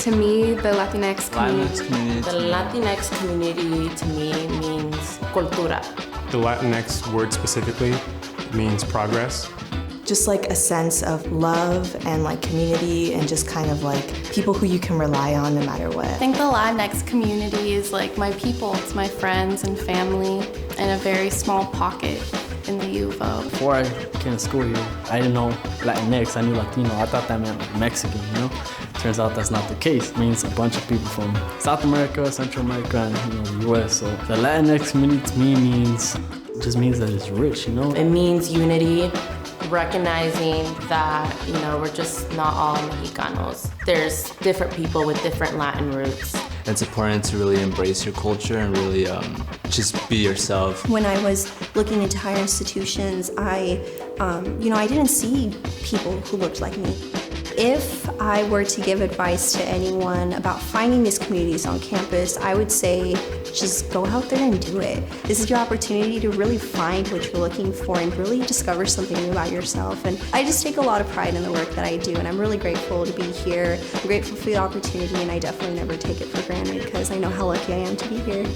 To me, the Latinx community to me means cultura. The Latinx word specifically means progress. Just like a sense of love and like community and just kind of like people who you can rely on no matter what. I think the Latinx community is like my people. It's my friends and family in a very small pocket in the U of O. Before I came to school here, I didn't know Latinx, I knew Latino. I thought that meant like Mexican, you know? Turns out that's not the case. It means a bunch of people from South America, Central America, and the US. So the Latinx community to me just means that it's rich, you know? It means unity, recognizing that, we're just not all Mexicanos. There's different people with different Latin roots. It's important to really embrace your culture and really just be yourself. When I was looking into higher institutions, I didn't see people who looked like me. If I were to give advice to anyone about finding these communities on campus, I would say just go out there and do it. This is your opportunity to really find what you're looking for and really discover something new about yourself. And I just take a lot of pride in the work that I do, and I'm really grateful to be here. I'm grateful for the opportunity, and I definitely never take it for granted because I know how lucky I am to be here.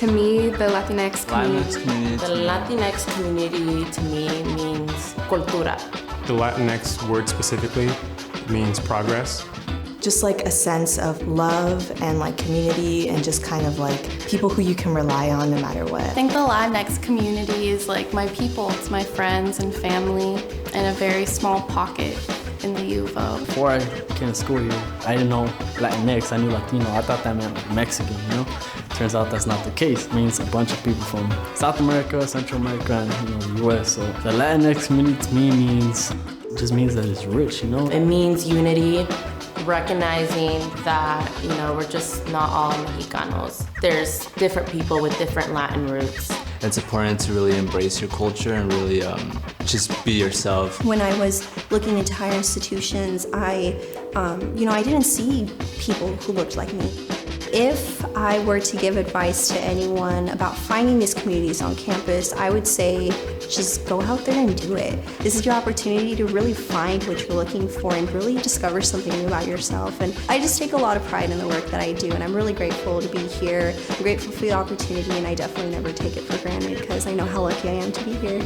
To me, the Latinx community. Latinx community. The Latinx community to me means cultura. The Latinx word specifically means progress. Just like a sense of love and like community and just kind of like people who you can rely on no matter what. I think the Latinx community is like my people. It's my friends and family in a very small pocket in the U of O. Before I came to school here, I didn't know Latinx. I knew Latino. I thought that meant like Mexican, you know? Turns out that's not the case. It means a bunch of people from South America, Central America, and the US. So the Latinx community to me just means that it's rich, you know? It means unity, recognizing that, we're just not all Mexicanos. There's different people with different Latin roots. It's important to really embrace your culture and really just be yourself. When I was looking into higher institutions, I didn't see people who looked like me. If I were to give advice to anyone about finding these communities on campus, I would say just go out there and do it. This is your opportunity to really find what you're looking for and really discover something new about yourself. And I just take a lot of pride in the work that I do, and I'm really grateful to be here. I'm grateful for the opportunity, and I definitely never take it for granted because I know how lucky I am to be here.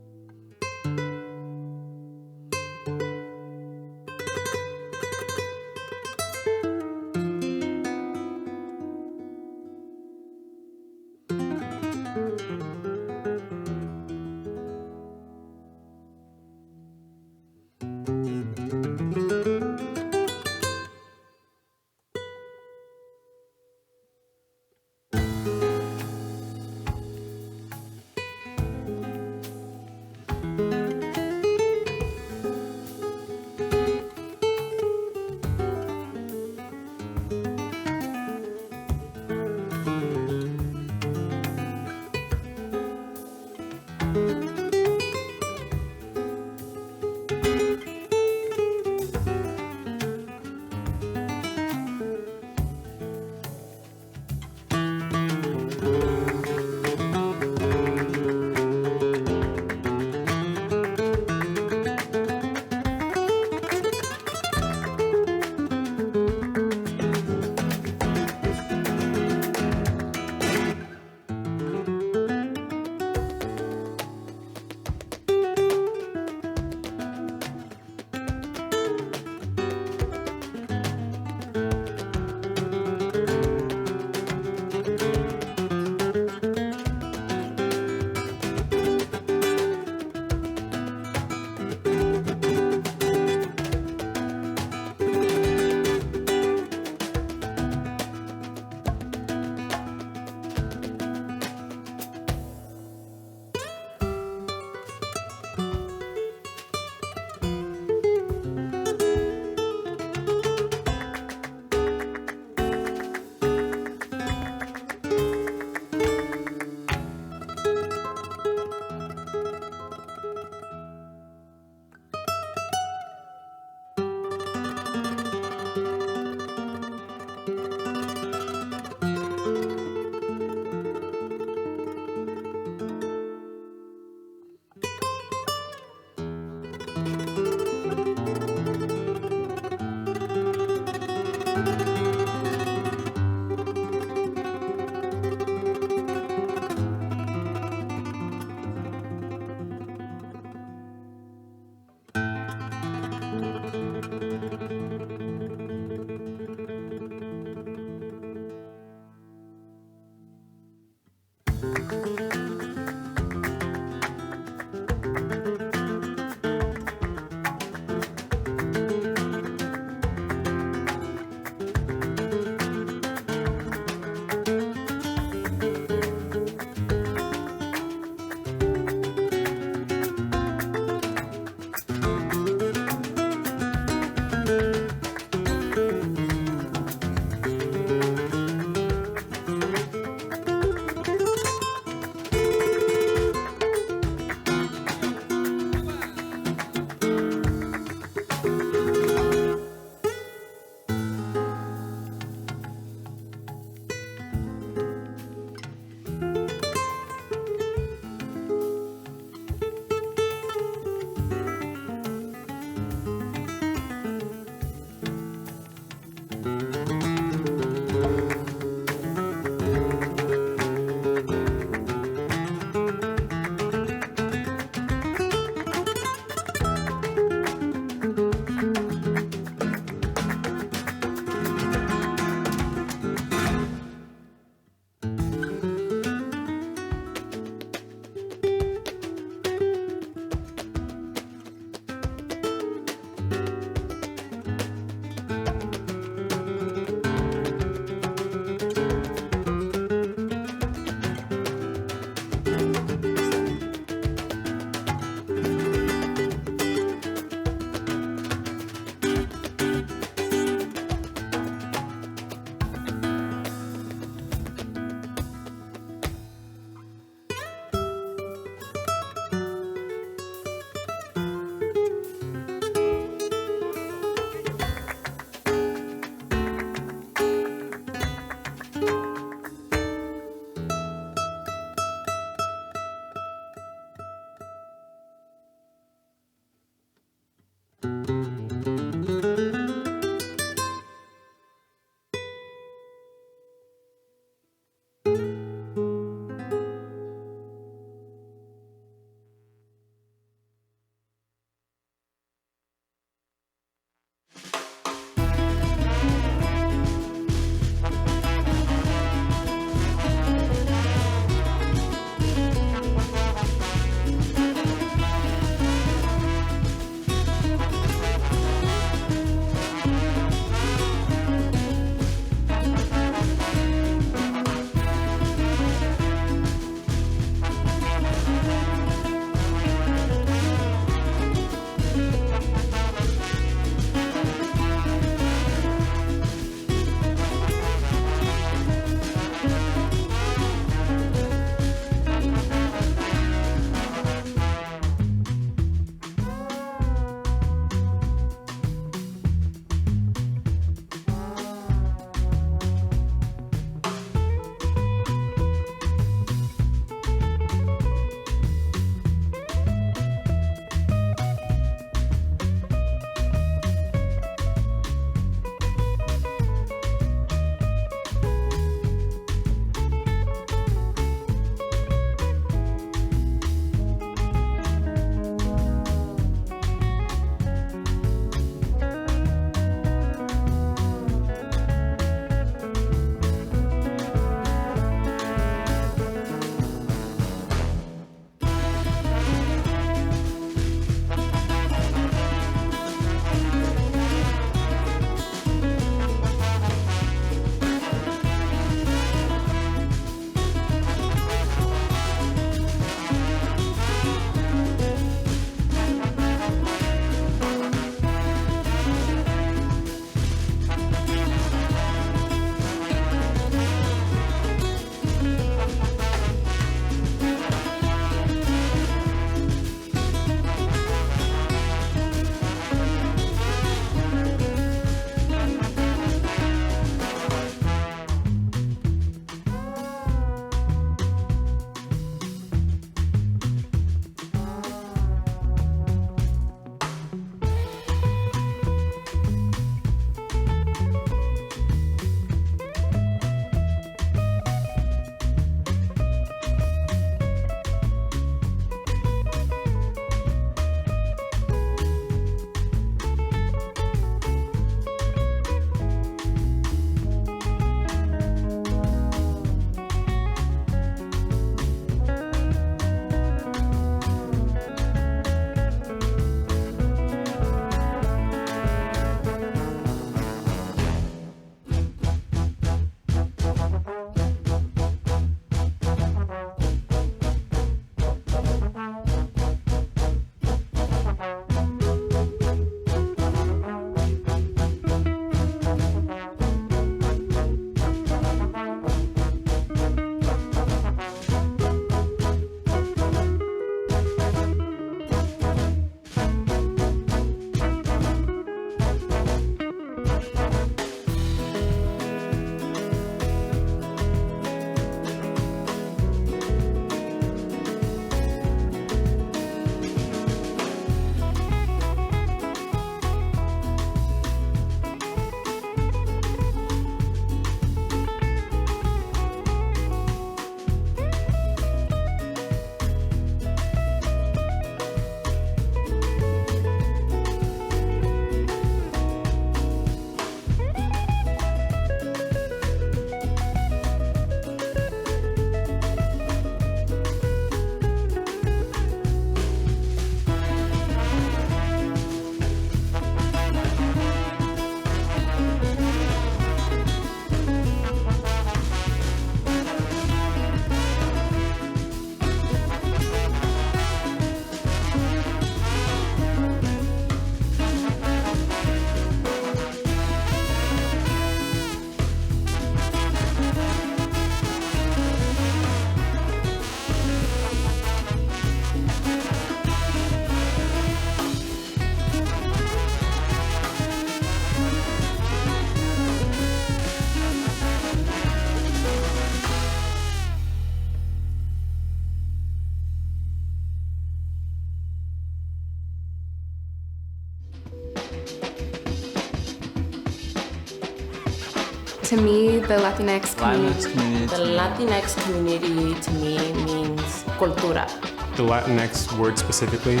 To me, the Latinx community. Latinx community. The Latinx community to me means cultura. The Latinx word specifically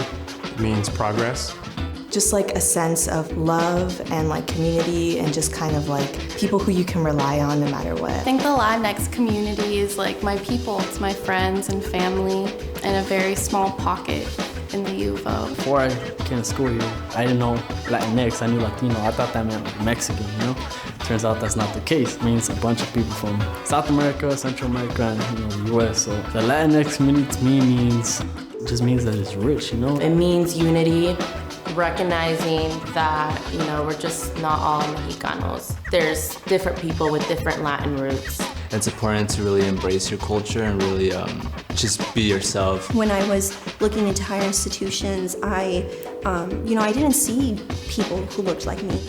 means progress. Just like a sense of love and like community and just kind of like people who you can rely on no matter what. I think the Latinx community is like my people. It's my friends and family in a very small pocket in the UVO. Before I came to school here, I didn't know Latinx, I knew Latino. I thought that meant like Mexican, you know? Turns out that's not the case. It means a bunch of people from South America, Central America, and the US. So the Latinx community to me just means that it's rich, you know? It means unity, recognizing that, we're just not all Mexicanos. There's different people with different Latin roots. It's important to really embrace your culture and really just be yourself. When I was looking into higher institutions, I didn't see people who looked like me.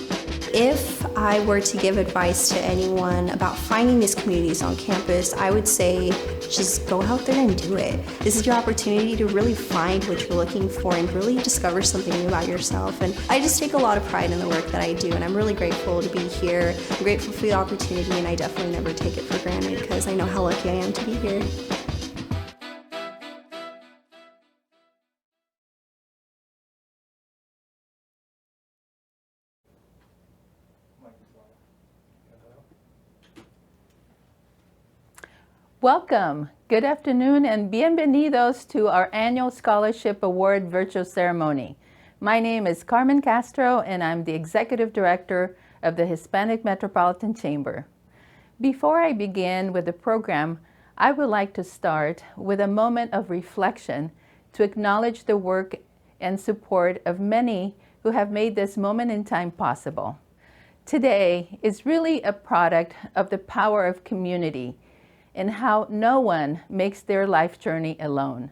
If I were to give advice to anyone about finding these communities on campus, I would say just go out there and do it. This is your opportunity to really find what you're looking for and really discover something new about yourself. And I just take a lot of pride in the work that I do, and I'm really grateful to be here. I'm grateful for the opportunity, and I definitely never take it for granted because I know how lucky I am to be here. Welcome, good afternoon, and bienvenidos to our annual Scholarship Award virtual ceremony. My name is Carmen Castro, and I'm the Executive Director of the Hispanic Metropolitan Chamber. Before I begin with the program, I would like to start with a moment of reflection to acknowledge the work and support of many who have made this moment in time possible. Today is really a product of the power of community and how no one makes their life journey alone.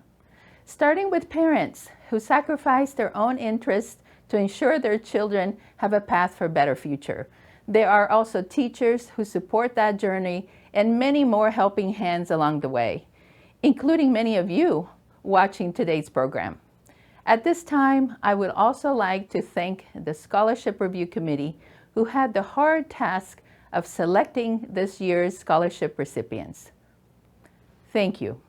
Starting with parents who sacrifice their own interests to ensure their children have a path for a better future. There are also teachers who support that journey and many more helping hands along the way, including many of you watching today's program. At this time, I would also like to thank the Scholarship Review Committee who had the hard task of selecting this year's scholarship recipients. Thank you.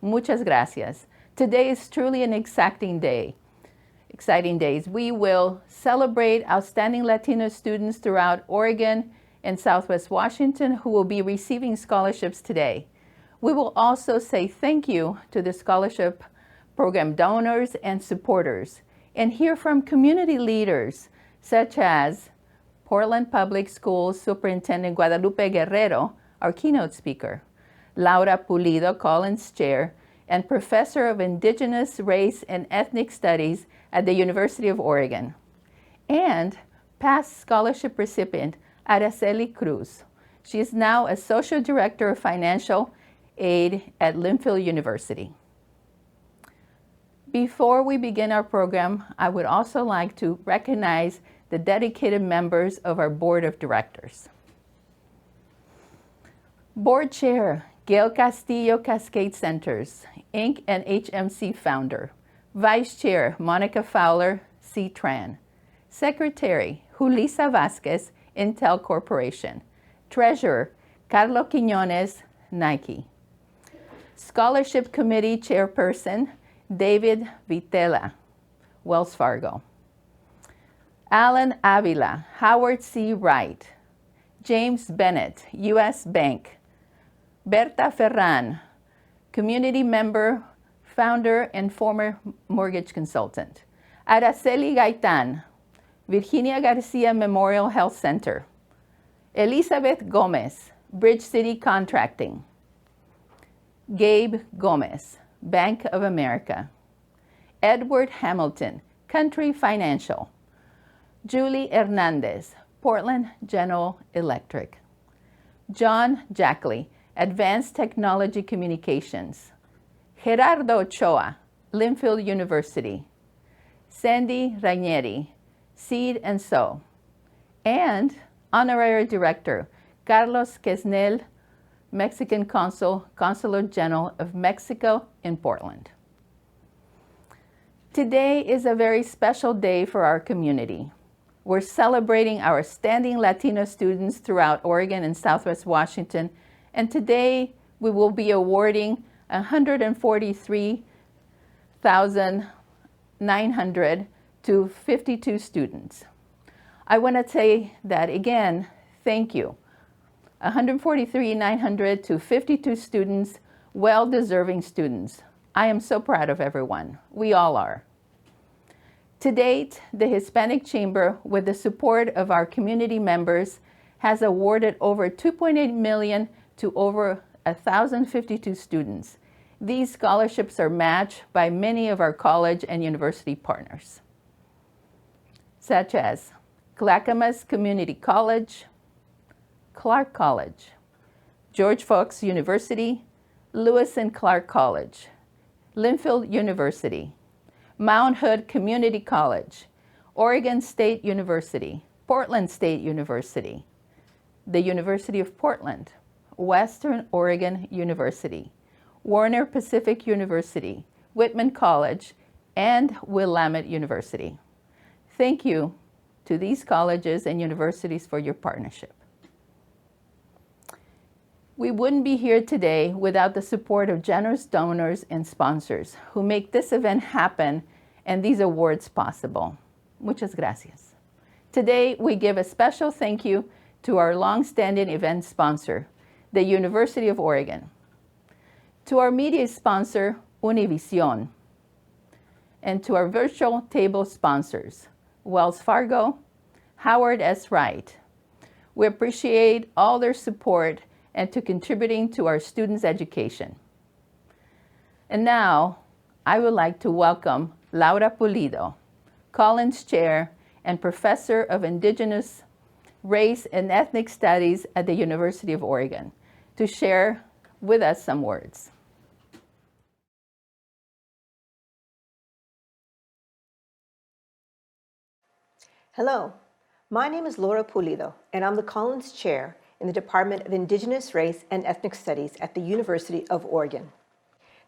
Muchas gracias. Today is truly an exciting day. Exciting days. We will celebrate outstanding Latino students throughout Oregon and Southwest Washington who will be receiving scholarships today. We will also say thank you to the scholarship program donors and supporters and hear from community leaders such as Portland Public Schools Superintendent Guadalupe Guerrero, our keynote speaker, Laura Pulido, Collins Chair, and Professor of Indigenous Race and Ethnic Studies at the University of Oregon, and past scholarship recipient Araceli Cruz. She is now Associate Director of Financial Aid at Linfield University. Before we begin our program, I would also like to recognize the dedicated members of our Board of Directors. Board Chair, Gail Castillo Cascade Centers, Inc. and HMC founder. Vice Chair, Monica Fowler, C-Tran. Secretary, Julissa Vasquez, Intel Corporation. Treasurer, Carlo Quiñones, Nike. Scholarship Committee Chairperson, David Vitela, Wells Fargo. Alan Avila, Howard C. Wright, James Bennett, U.S. Bank, Berta Ferran, community member, founder, and former mortgage consultant, Araceli Gaitan, Virginia Garcia Memorial Health Center, Elizabeth Gomez, Bridge City Contracting, Gabe Gomez, Bank of America, Edward Hamilton, Country Financial, Julie Hernandez, Portland General Electric, John Jackley, Advanced Technology Communications, Gerardo Ochoa, Linfield University, Sandy Ranieri, Seed and Sow, and Honorary Director, Carlos Quesnel, Mexican Consul, Consulate General of Mexico in Portland. Today is a very special day for our community. We're celebrating our outstanding Latino students throughout Oregon and Southwest Washington, and today we will be awarding $143,900 to 52 students. I want to say that again, thank you. $143,900 to 52 students, well-deserving students. I am so proud of everyone. We all are. To date, the Hispanic Chamber, with the support of our community members, has awarded over $2.8 million to over 1,052 students. These scholarships are matched by many of our college and university partners, such as Clackamas Community College, Clark College, George Fox University, Lewis and Clark College, Linfield University, Mount Hood Community College, Oregon State University, Portland State University, the University of Portland, Western Oregon University, Warner Pacific University, Whitman College, and Willamette University. Thank you to these colleges and universities for your partnership. We wouldn't be here today without the support of generous donors and sponsors who make this event happen and these awards possible. Muchas gracias. Today, we give a special thank you to our long-standing event sponsor, the University of Oregon, to our media sponsor, Univision, and to our virtual table sponsors, Wells Fargo, Howard S. Wright. We appreciate all their support and to contributing to our students' education. And now, I would like to welcome Laura Pulido, Collins Chair and Professor of Indigenous Race and Ethnic Studies at the University of Oregon, to share with us some words. Hello, my name is Laura Pulido, and I'm the Collins Chair in the Department of Indigenous Race and Ethnic Studies at the University of Oregon.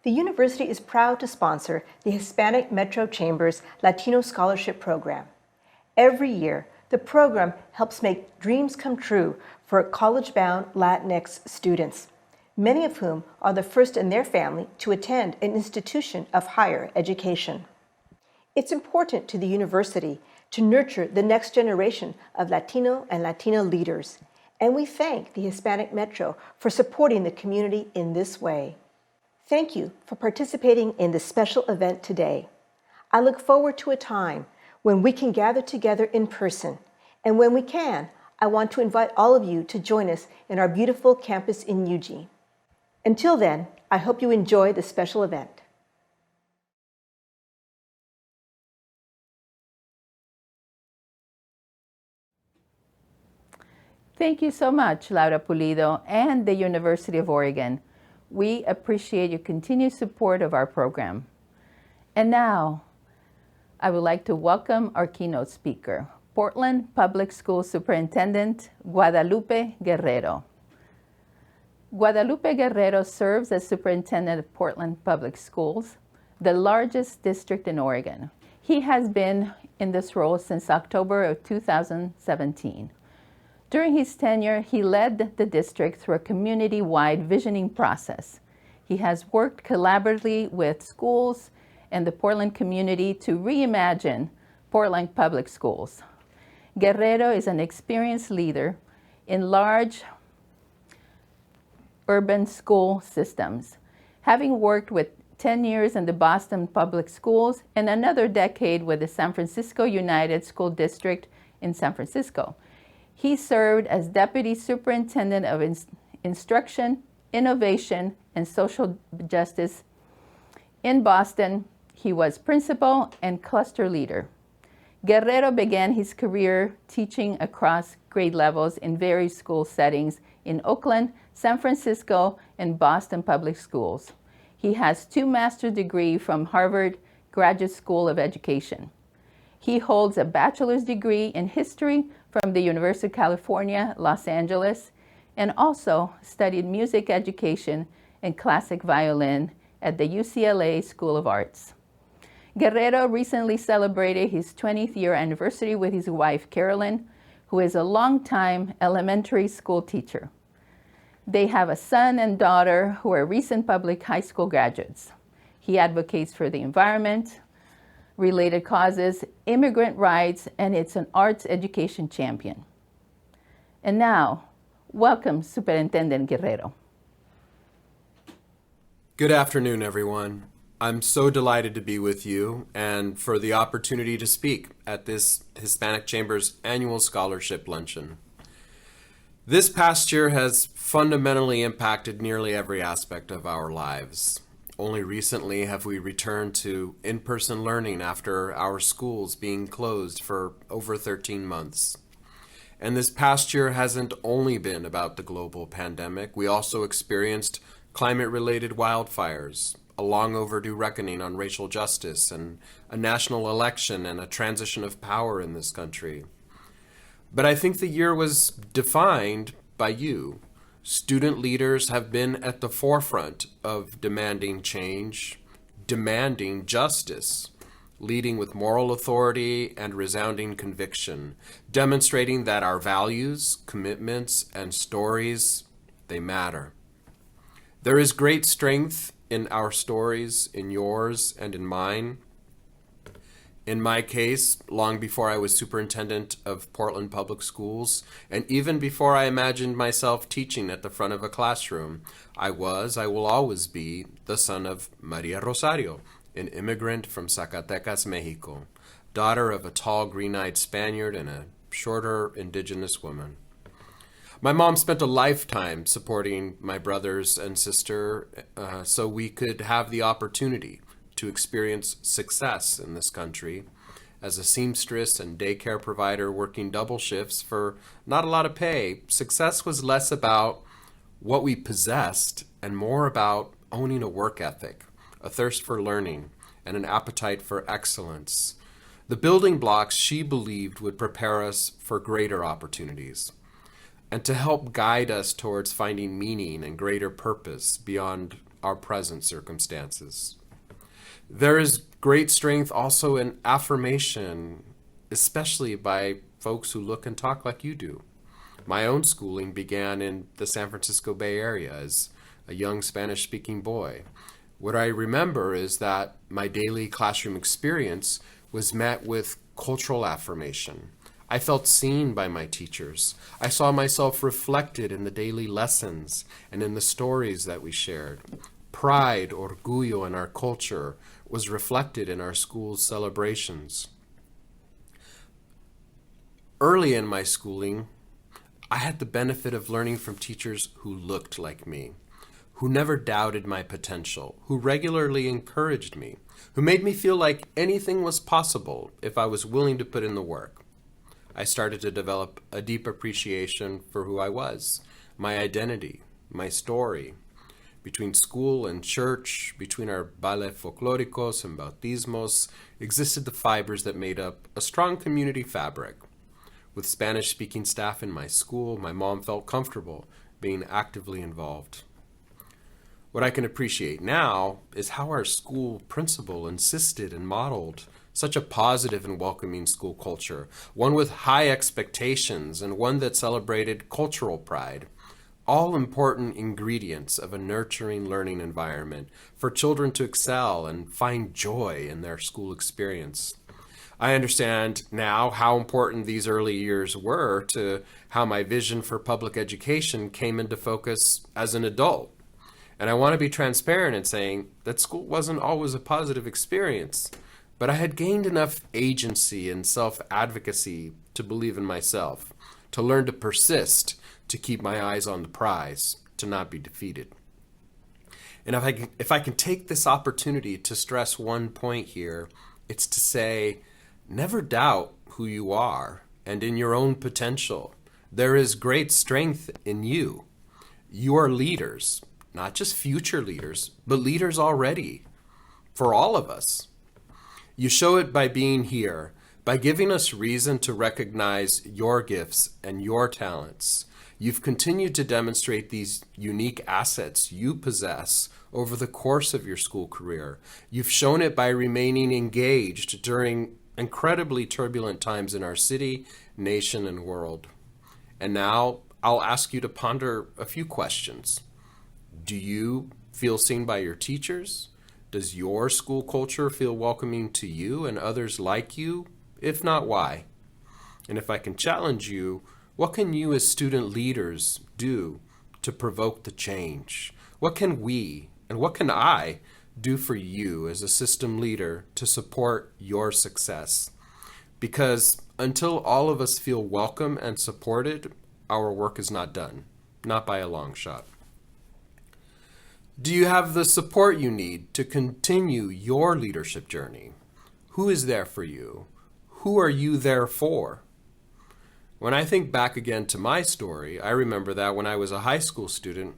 The university is proud to sponsor the Hispanic Metro Chamber's Latino Scholarship Program. Every year, the program helps make dreams come true for college-bound Latinx students, many of whom are the first in their family to attend an institution of higher education. It's important to the university to nurture the next generation of Latino and Latina leaders, and we thank the Hispanic Metro for supporting the community in this way. Thank you for participating in this special event today. I look forward to a time when we can gather together in person, and when we can, I want to invite all of you to join us in our beautiful campus in Eugene. Until then, I hope you enjoy this special event. Thank you so much, Laura Pulido and the University of Oregon. We appreciate your continued support of our program. And now, I would like to welcome our keynote speaker, Portland Public School Superintendent Guadalupe Guerrero. Guadalupe Guerrero serves as Superintendent of Portland Public Schools, the largest district in Oregon. He has been in this role since October of 2017. During his tenure, he led the district through a community-wide visioning process. He has worked collaboratively with schools and the Portland community to reimagine Portland public schools. Guerrero is an experienced leader in large urban school systems, having worked with 10 years in the Boston Public Schools and another decade with the San Francisco United School District in San Francisco. He served as Deputy Superintendent of Instruction, Innovation, and Social Justice in Boston. He was principal and cluster leader. Guerrero began his career teaching across grade levels in various school settings in Oakland, San Francisco, and Boston Public Schools. He has 2 master's degrees from Harvard Graduate School of Education. He holds a bachelor's degree in history from the University of California, Los Angeles, and also studied music education and classic violin at the UCLA School of Arts. Guerrero recently celebrated his 20th year anniversary with his wife, Carolyn, who is a longtime elementary school teacher. They have a son and daughter who are recent public high school graduates. He advocates for the environment, related causes, immigrant rights, and it's an arts education champion. And now, welcome Superintendent Guerrero. Good afternoon, everyone. I'm so delighted to be with you and for the opportunity to speak at this Hispanic Chamber's annual scholarship luncheon. This past year has fundamentally impacted nearly every aspect of our lives. Only recently have we returned to in-person learning after our schools being closed for over 13 months. And this past year hasn't only been about the global pandemic. We also experienced climate-related wildfires, a long overdue reckoning on racial justice, and a national election and a transition of power in this country. But I think the year was defined by you. Student leaders have been at the forefront of demanding change, demanding justice, leading with moral authority and resounding conviction, demonstrating that our values, commitments, and stories, they matter. There is great strength in our stories, in yours and in mine. In my case, long before I was superintendent of Portland Public Schools, and even before I imagined myself teaching at the front of a classroom, I will always be, the son of Maria Rosario, an immigrant from Zacatecas, Mexico, daughter of a tall green-eyed Spaniard and a shorter indigenous woman. My mom spent a lifetime supporting my brothers and sister so we could have the opportunity to experience success in this country as a seamstress and daycare provider working double shifts for not a lot of pay. Success was less about what we possessed and more about owning a work ethic, a thirst for learning, and an appetite for excellence. The building blocks she believed would prepare us for greater opportunities and to help guide us towards finding meaning and greater purpose beyond our present circumstances. There is great strength also in affirmation, especially by folks who look and talk like you do. My own schooling began in the San Francisco Bay Area as a young Spanish-speaking boy. What I remember is that my daily classroom experience was met with cultural affirmation. I felt seen by my teachers. I saw myself reflected in the daily lessons and in the stories that we shared. Pride, orgullo in our culture was reflected in our school's celebrations. Early in my schooling, I had the benefit of learning from teachers who looked like me, who never doubted my potential, who regularly encouraged me, who made me feel like anything was possible if I was willing to put in the work. I started to develop a deep appreciation for who I was, my identity, my story. Between school and church, between our ballet folclóricos and bautismos, existed the fibers that made up a strong community fabric. With Spanish-speaking staff in my school, my mom felt comfortable being actively involved. What I can appreciate now is how our school principal insisted and modeled such a positive and welcoming school culture, one with high expectations and one that celebrated cultural pride, all important ingredients of a nurturing learning environment for children to excel and find joy in their school experience. I understand now how important these early years were to how my vision for public education came into focus as an adult. And I want to be transparent in saying that school wasn't always a positive experience. But I had gained enough agency and self-advocacy to believe in myself, to learn to persist, to keep my eyes on the prize, to not be defeated. And if I can take this opportunity to stress one point here, it's to say, never doubt who you are and in your own potential. There is great strength in you. You are leaders, not just future leaders, but leaders already, for all of us. You show it by being here, by giving us reason to recognize your gifts and your talents. You've continued to demonstrate these unique assets you possess over the course of your school career. You've shown it by remaining engaged during incredibly turbulent times in our city, nation, and world. And now I'll ask you to ponder a few questions. Do you feel seen by your teachers? Does your school culture feel welcoming to you and others like you? If not, why? And if I can challenge you, what can you as student leaders do to provoke the change? What can we, and what can I, do for you as a system leader to support your success? Because until all of us feel welcome and supported, our work is not done, not by a long shot. Do you have the support you need to continue your leadership journey? Who is there for you? Who are you there for? When I think back again to my story, I remember that when I was a high school student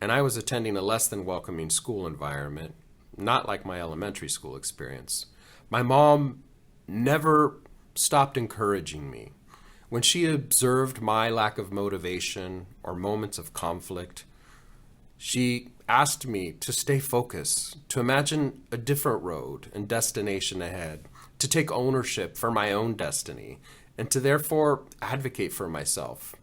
and I was attending a less than welcoming school environment, not like my elementary school experience, my mom never stopped encouraging me. When she observed my lack of motivation or moments of conflict, she asked me to stay focused, to imagine a different road and destination ahead, to take ownership for my own destiny, and to therefore advocate for myself.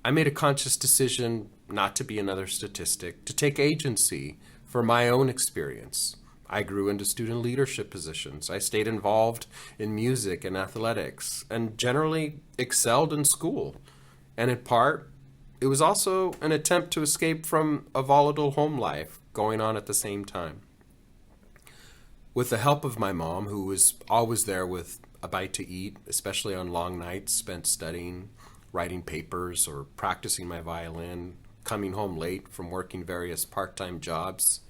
I made a conscious decision not to be another statistic, to take agency for my own experience. I grew into student leadership positions. I stayed involved in music and athletics, and generally excelled in school. And in part, it was also an attempt to escape from a volatile home life going on at the same time. With the help of my mom, who was always there with a bite to eat, especially on long nights spent studying, writing papers, or practicing my violin, coming home late from working various part-time jobs,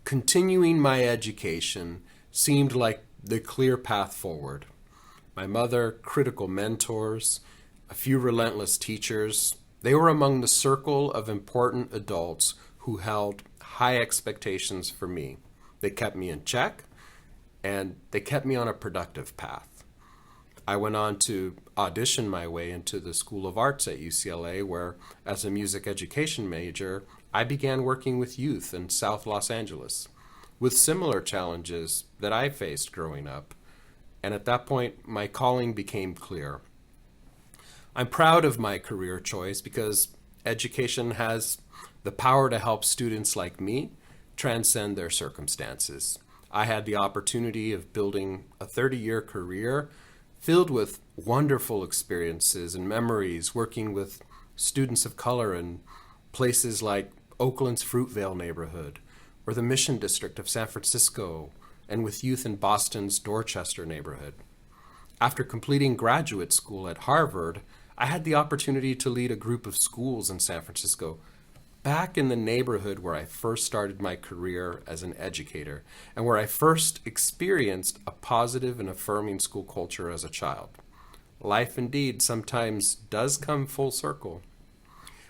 continuing my education seemed like the clear path forward. My mother, critical mentors, a few relentless teachers, they were among the circle of important adults who held high expectations for me. They kept me in check, and they kept me on a productive path. I went on to audition my way into the School of Arts at UCLA, where, as a music education major, I began working with youth in South Los Angeles, with similar challenges that I faced growing up. And at that point, my calling became clear. I'm proud of my career choice because education has the power to help students like me transcend their circumstances. I had the opportunity of building a 30-year career filled with wonderful experiences and memories working with students of color in places like Oakland's Fruitvale neighborhood or the Mission District of San Francisco, and with youth in Boston's Dorchester neighborhood. After completing graduate school at Harvard, I had the opportunity to lead a group of schools in San Francisco, back in the neighborhood where I first started my career as an educator and where I first experienced a positive and affirming school culture as a child. Life indeed sometimes does come full circle.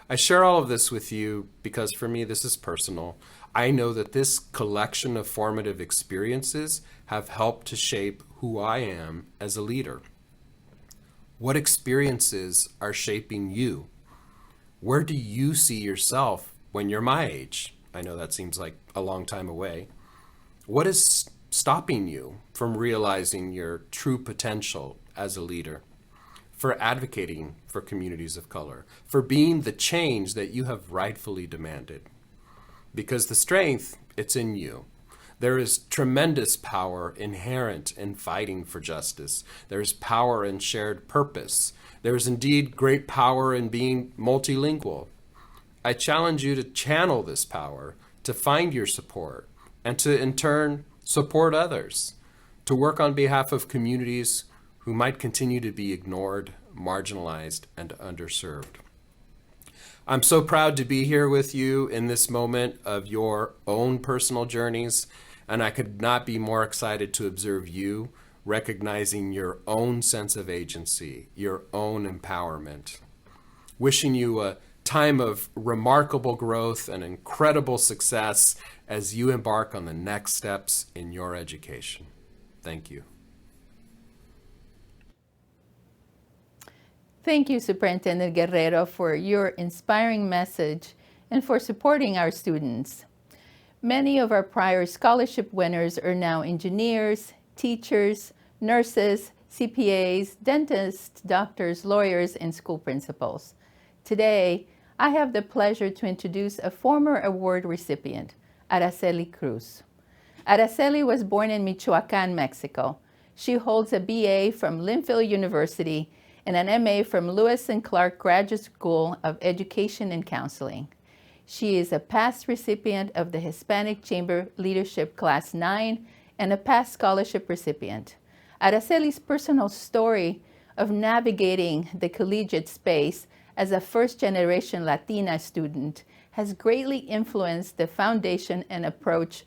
I share all of this with you because for me this is personal. I know that this collection of formative experiences have helped to shape who I am as a leader. What experiences are shaping you? Where do you see yourself when you're my age? I know that seems like a long time away. What is stopping you from realizing your true potential as a leader, for advocating for communities of color, for being the change that you have rightfully demanded? Because the strength, it's in you. There is tremendous power inherent in fighting for justice. There is power in shared purpose. There is indeed great power in being multilingual. I challenge you to channel this power, to find your support, and to, in turn, support others, to work on behalf of communities who might continue to be ignored, marginalized, and underserved. I'm so proud to be here with you in this moment of your own personal journeys, and I could not be more excited to observe you recognizing your own sense of agency, your own empowerment. Wishing you a time of remarkable growth and incredible success as you embark on the next steps in your education. Thank you. Thank you, Superintendent Guerrero, for your inspiring message and for supporting our students. Many of our prior scholarship winners are now engineers, teachers, nurses, CPAs, dentists, doctors, lawyers, and school principals. Today, I have the pleasure to introduce a former award recipient, Araceli Cruz. Araceli was born in Michoacán, Mexico. She holds a BA from Linfield University and an MA from Lewis and Clark Graduate School of Education and Counseling. She is a past recipient of the Hispanic Chamber Leadership Class 9 and a past scholarship recipient. Araceli's personal story of navigating the collegiate space as a first-generation Latina student has greatly influenced the foundation and approach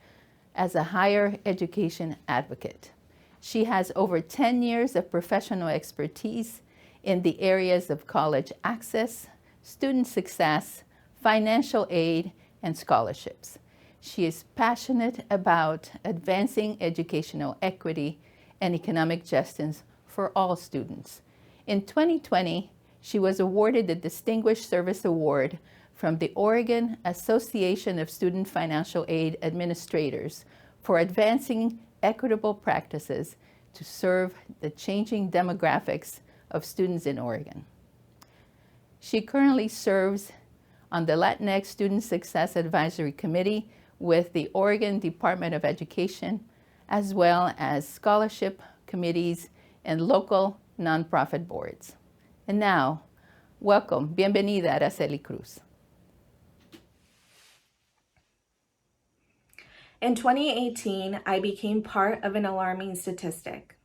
as a higher education advocate. She has over 10 years of professional expertise in the areas of college access, student success, financial aid, and scholarships. She is passionate about advancing educational equity and economic justice for all students. In 2020, she was awarded the Distinguished Service Award from the Oregon Association of Student Financial Aid Administrators for advancing equitable practices to serve the changing demographics of students in Oregon. She currently serves on the Latinx Student Success Advisory Committee with the Oregon Department of Education, as well as scholarship committees and local nonprofit boards. And now, welcome, bienvenida, Araceli Cruz. In 2018, I became part of an alarming statistic.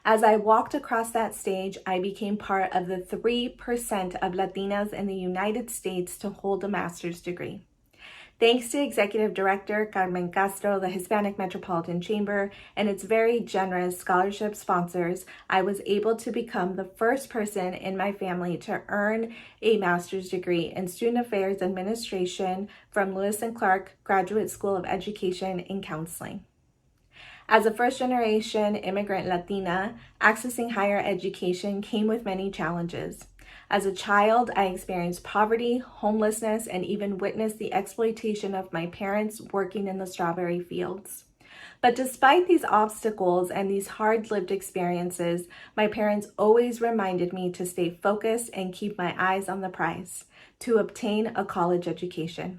As I walked across that stage, I became part of the 3% of Latinas in the United States to hold a master's degree. Thanks to Executive Director Carmen Castro, the Hispanic Metropolitan Chamber, and its very generous scholarship sponsors, I was able to become the first person in my family to earn a master's degree in Student Affairs Administration from Lewis and Clark Graduate School of Education and Counseling. As a first-generation immigrant Latina, accessing higher education came with many challenges. As a child, I experienced poverty, homelessness, and even witnessed the exploitation of my parents working in the strawberry fields. But despite these obstacles and these hard-lived experiences, my parents always reminded me to stay focused and keep my eyes on the prize, to obtain a college education.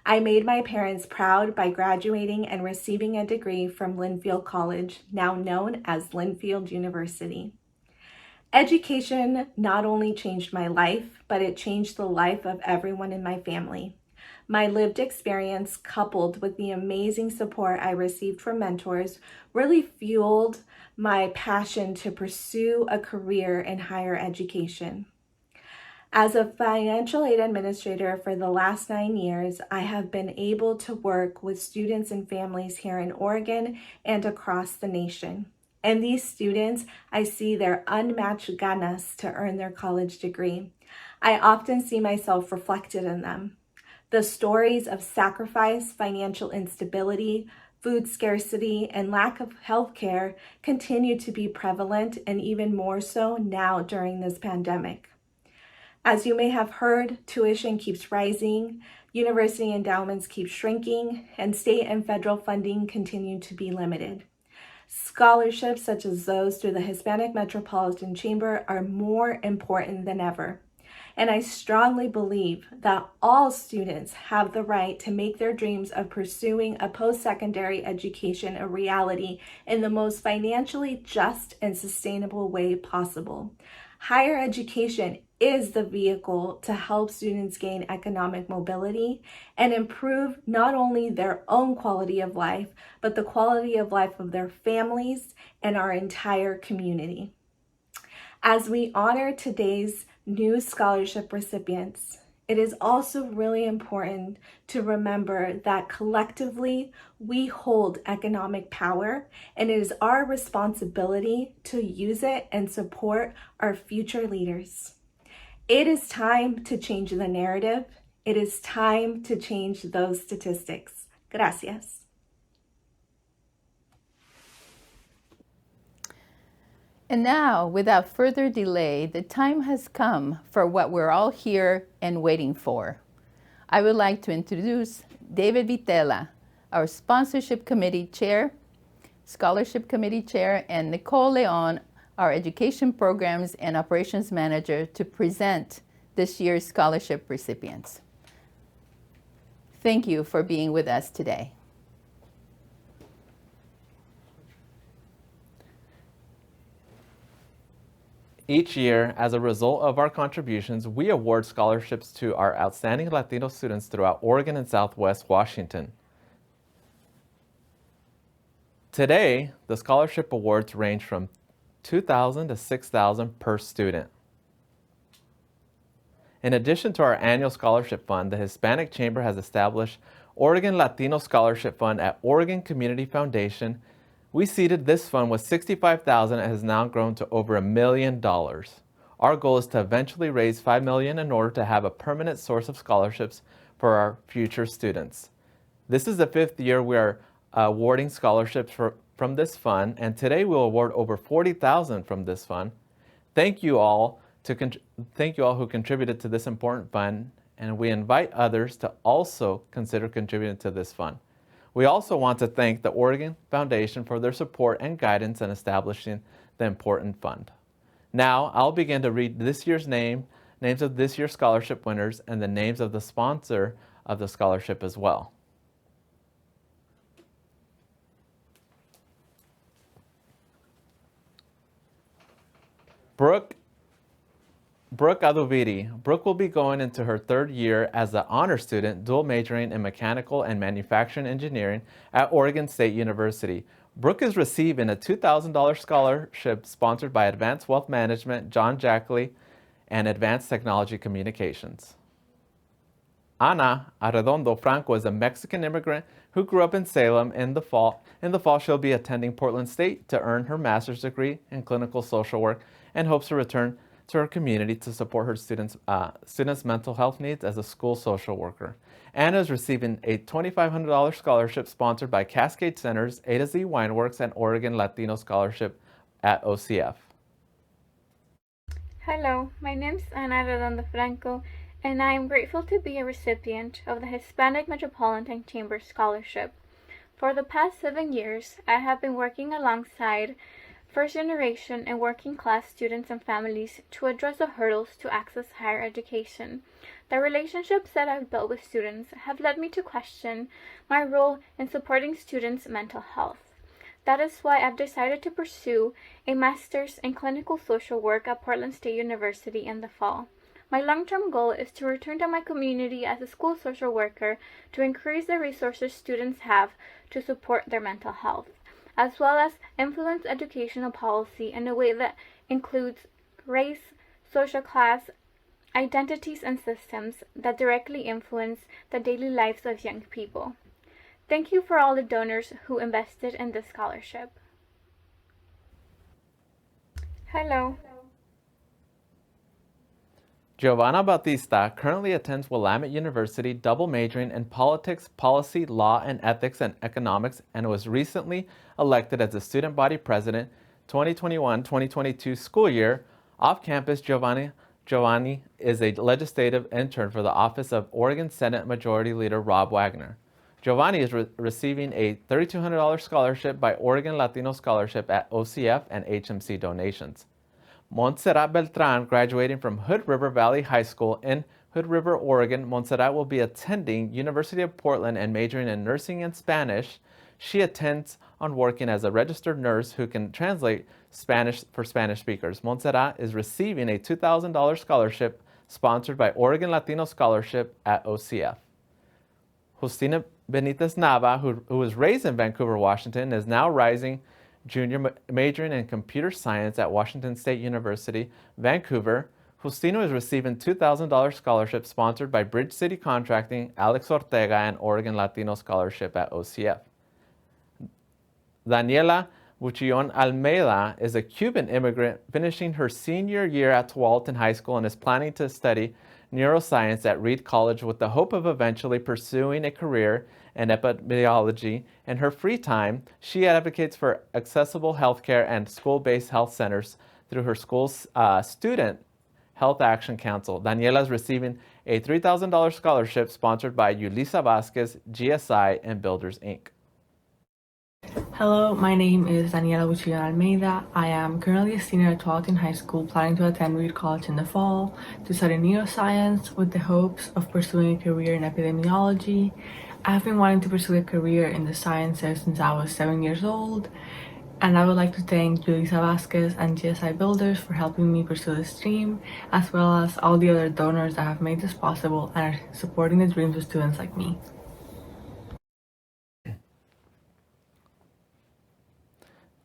I made my parents proud by graduating and receiving a degree from Linfield College, now known as Linfield University. Education not only changed my life, but it changed the life of everyone in my family. My lived experience, coupled with the amazing support I received from mentors, really fueled my passion to pursue a career in higher education. As a financial aid administrator for the last 9 years, I have been able to work with students and families here in Oregon and across the nation. And these students, I see their unmatched ganas to earn their college degree. I often see myself reflected in them. The stories of sacrifice, financial instability, food scarcity, and lack of health care continue to be prevalent, and even more so now during this pandemic. As you may have heard, tuition keeps rising, university endowments keep shrinking, and state and federal funding continue to be limited. Scholarships such as those through the Hispanic Metropolitan Chamber are more important than ever. And I strongly believe that all students have the right to make their dreams of pursuing a post-secondary education a reality in the most financially just and sustainable way possible. Higher education is the vehicle to help students gain economic mobility and improve not only their own quality of life, but the quality of life of their families and our entire community. As we honor today's new scholarship recipients, it is also really important to remember that collectively we hold economic power, and it is our responsibility to use it and support our future leaders. It is time to change the narrative. It is time to change those statistics. Gracias. And now, without further delay, the time has come for what we're all here and waiting for. I would like to introduce David Vitela, our Sponsorship Committee Chair, Scholarship Committee Chair, and Nicole Leon, our Education Programs and Operations Manager, to present this year's scholarship recipients. Thank you for being with us today. Each year, as a result of our contributions, we award scholarships to our outstanding Latino students throughout Oregon and Southwest Washington. Today, the scholarship awards range from $2,000 to $6,000 per student. In addition to our annual scholarship fund, the Hispanic Chamber has established Oregon Latino Scholarship Fund at Oregon Community Foundation. We seeded this fund with $65,000 and has now grown to over $1 million. Our goal is to eventually raise $5 million in order to have a permanent source of scholarships for our future students. This is the 5th year we are awarding scholarships from this fund, and today we'll award over $40,000 from this fund. Thank you all who contributed to this important fund, and we invite others to also consider contributing to this fund. We also want to thank the Oregon Foundation for their support and guidance in establishing the important fund. Now, I'll begin to read this year's names of this year's scholarship winners, and the names of the sponsor of the scholarship as well. Brooke Aduviri. Brooke will be going into her 3rd year as an honor student, dual majoring in mechanical and manufacturing engineering at Oregon State University. Brooke is receiving a $2,000 scholarship sponsored by Advanced Wealth Management, John Jackley, and Advanced Technology Communications. Ana Arredondo Franco is a Mexican immigrant who grew up in Salem. In the fall, she'll be attending Portland State to earn her master's degree in clinical social work and hopes to return to her community to support her students' mental health needs as a school social worker. Anna is receiving a $2,500 scholarship sponsored by Cascade Centers, A to Z Wineworks, and Oregon Latino Scholarship at OCF. Hello, my name is Ana Redondo Franco, and I am grateful to be a recipient of the Hispanic Metropolitan Chamber Scholarship. For the past 7 years, I have been working alongside first-generation and working-class students and families to address the hurdles to access higher education. The relationships that I've built with students have led me to question my role in supporting students' mental health. That is why I've decided to pursue a master's in clinical social work at Portland State University in the fall. My long-term goal is to return to my community as a school social worker to increase the resources students have to support their mental health, as well as influence educational policy in a way that includes race, social class, identities, and systems that directly influence the daily lives of young people. Thank you for all the donors who invested in this scholarship. Hello. Giovanna Bautista currently attends Willamette University, double majoring in politics, policy, law, and ethics and economics, and was recently elected as the student body president 2021-2022 school year. Off campus, Giovanni is a legislative intern for the office of Oregon Senate Majority Leader Rob Wagner. Giovanni is receiving a $3,200 scholarship by Oregon Latino Scholarship at OCF and HMC donations. Montserrat Beltran, graduating from Hood River Valley High School in Hood River, Oregon. Montserrat will be attending University of Portland and majoring in nursing and Spanish. She intends on working as a registered nurse who can translate Spanish for Spanish speakers. Montserrat is receiving a $2,000 scholarship sponsored by Oregon Latino Scholarship at OCF. Justina Benitez Nava, who was raised in Vancouver, Washington, is now rising junior majoring in computer science at Washington State University, Vancouver. Justino is receiving $2,000 scholarship sponsored by Bridge City Contracting, Alex Ortega, and Oregon Latino Scholarship at OCF. Daniela Buchillon Almeida is a Cuban immigrant finishing her senior year at Tualatin High School and is planning to study neuroscience at Reed College with the hope of eventually pursuing a career in epidemiology. In her free time, she advocates for accessible healthcare and school-based health centers through her school's Student Health Action Council. Daniela is receiving a $3,000 scholarship sponsored by Yulisa Vasquez, GSI, and Builders, Inc. Hello, my name is Daniela Buchilla Almeida. I am currently a senior at Metropolitan High School, planning to attend Reed College in the fall to study neuroscience with the hopes of pursuing a career in epidemiology. I have been wanting to pursue a career in the sciences since I was 7 years old, and I would like to thank Yulisa Vasquez and GSI Builders for helping me pursue this dream, as well as all the other donors that have made this possible and are supporting the dreams of students like me.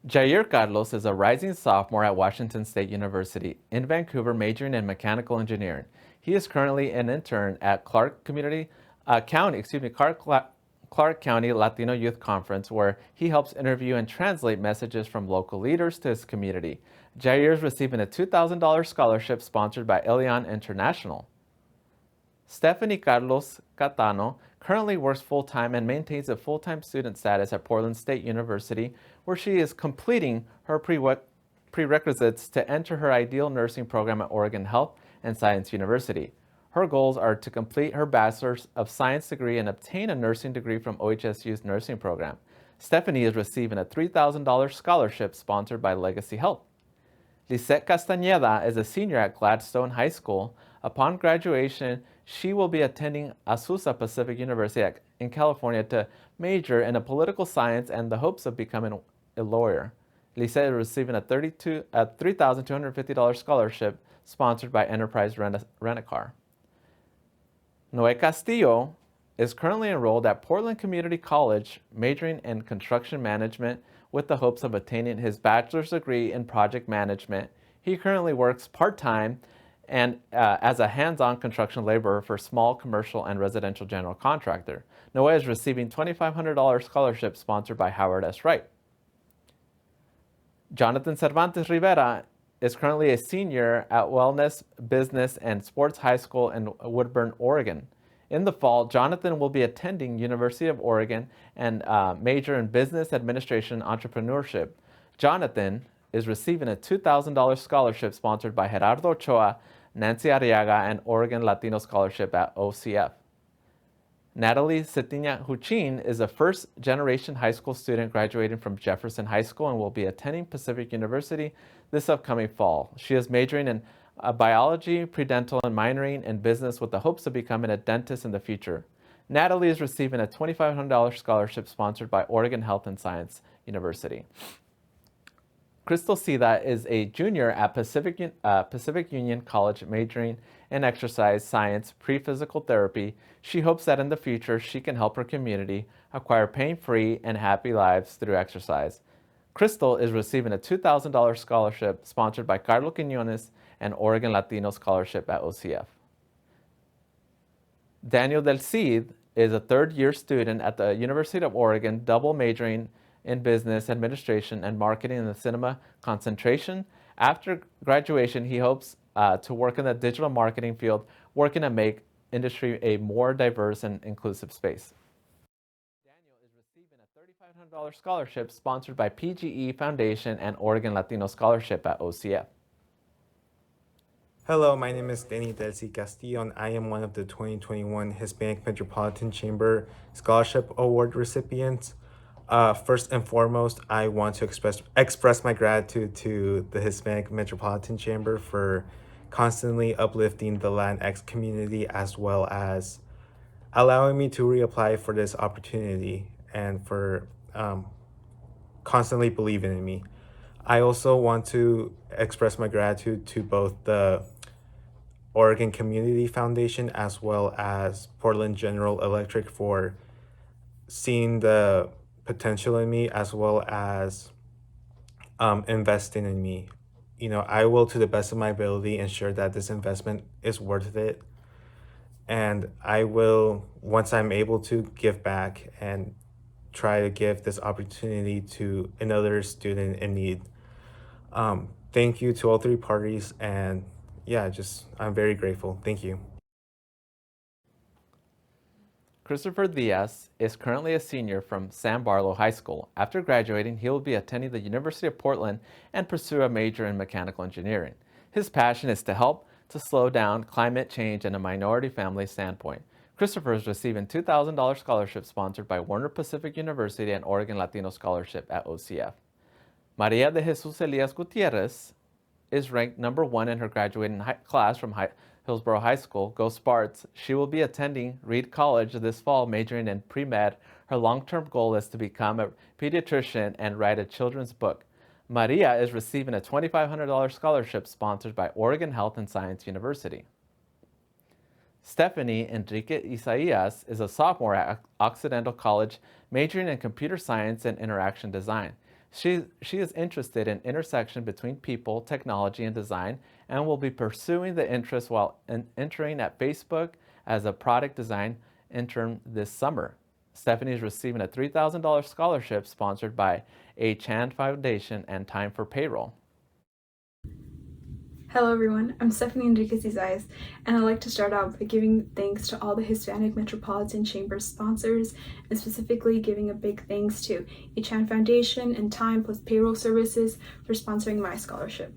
Jair Carlos is a rising sophomore at Washington State University in Vancouver, majoring in mechanical engineering. He is currently an intern at Clark County Latino Youth Conference, where he helps interview and translate messages from local leaders to his community. Jair is receiving a $2,000 scholarship sponsored by Elian International. Stephanie Carlos Catano currently works full-time and maintains a full-time student status at Portland State University, where she is completing her prerequisites to enter her ideal nursing program at Oregon Health and Science University. Her goals are to complete her Bachelor's of Science degree and obtain a nursing degree from OHSU's nursing program. Stephanie is receiving a $3,000 scholarship sponsored by Legacy Health. Lisette Castañeda is a senior at Gladstone High School. Upon graduation, she will be attending Azusa Pacific University in California to major in political science and the hopes of becoming a lawyer. Lisette is receiving a $3,250 scholarship sponsored by Enterprise Rent-A-Car. Noe Castillo is currently enrolled at Portland Community College, majoring in construction management with the hopes of attaining his bachelor's degree in project management. He currently works part-time and as a hands-on construction laborer for small commercial and residential general contractor. Noe is receiving $2,500 scholarship sponsored by Howard S. Wright. Jonathan Cervantes Rivera is currently a senior at Wellness, Business, and Sports High School in Woodburn, Oregon. In the fall, Jonathan will be attending University of Oregon and major in Business Administration and Entrepreneurship. Jonathan is receiving a $2,000 scholarship sponsored by Gerardo Ochoa, Nancy Arriaga, and Oregon Latino Scholarship at OCF. Natalie Cetiña Huchin is a first-generation high school student graduating from Jefferson High School and will be attending Pacific University this upcoming fall. She is majoring in biology, pre-dental, and minoring in business with the hopes of becoming a dentist in the future. Natalie is receiving a $2,500 scholarship sponsored by Oregon Health and Science University. Crystal Sida is a junior at Pacific Union College, majoring in exercise science, pre-physical therapy. She hopes that in the future she can help her community acquire pain-free and happy lives through exercise. Crystal is receiving a $2,000 scholarship sponsored by Carlos Quiñones and Oregon Latino Scholarship at OCF. Daniel Del Cid is a third-year student at the University of Oregon, double majoring in business administration and marketing in the cinema concentration. After graduation, he hopes to work in the digital marketing field, working to make industry a more diverse and inclusive space. Daniel is receiving a $3,500 scholarship sponsored by PGE Foundation and Oregon Latino Scholarship at OCF. Hello, my name is Danny Delcy Castillo, and I am one of the 2021 Hispanic Metropolitan Chamber Scholarship Award recipients. First and foremost, I want to express my gratitude to the Hispanic Metropolitan Chamber for constantly uplifting the Latinx community, as well as allowing me to reapply for this opportunity and for constantly believing in me. I also want to express my gratitude to both the Oregon Community Foundation as well as Portland General Electric for seeing the potential in me, as well as investing in me. You know, I will, to the best of my ability, ensure that this investment is worth it. And I will, once I'm able to, give back and try to give this opportunity to another student in need. Thank you to all three parties, and yeah, I'm very grateful. Thank you. Christopher Diaz is currently a senior from San Barlow High School. After graduating, he will be attending the University of Portland and pursue a major in mechanical engineering. His passion is to help to slow down climate change and a minority family standpoint. Christopher is receiving $2,000 scholarship sponsored by Warner Pacific University and Oregon Latino Scholarship at OCF. Maria de Jesus Elias Gutierrez is ranked number 1 in her graduating class from Hillsborough High School. Go Sparts! She will be attending Reed College this fall, majoring in pre-med. Her long-term goal is to become a pediatrician and write a children's book. Maria is receiving a $2,500 scholarship sponsored by Oregon Health and Science University. Stephanie Enrique Isaias is a sophomore at Occidental College, majoring in computer science and interaction design. She is interested in intersection between people, technology, and design, and will be pursuing the interest while entering at Facebook as a product design intern this summer. Stephanie is receiving a $3,000 scholarship sponsored by A. Chand Foundation and Time for Payroll. Hello everyone, I'm Stephanie Enriquez Isaias, and I'd like to start out by giving thanks to all the Hispanic Metropolitan Chamber sponsors, and specifically giving a big thanks to A. Chand Foundation and Time plus Payroll Services for sponsoring my scholarship.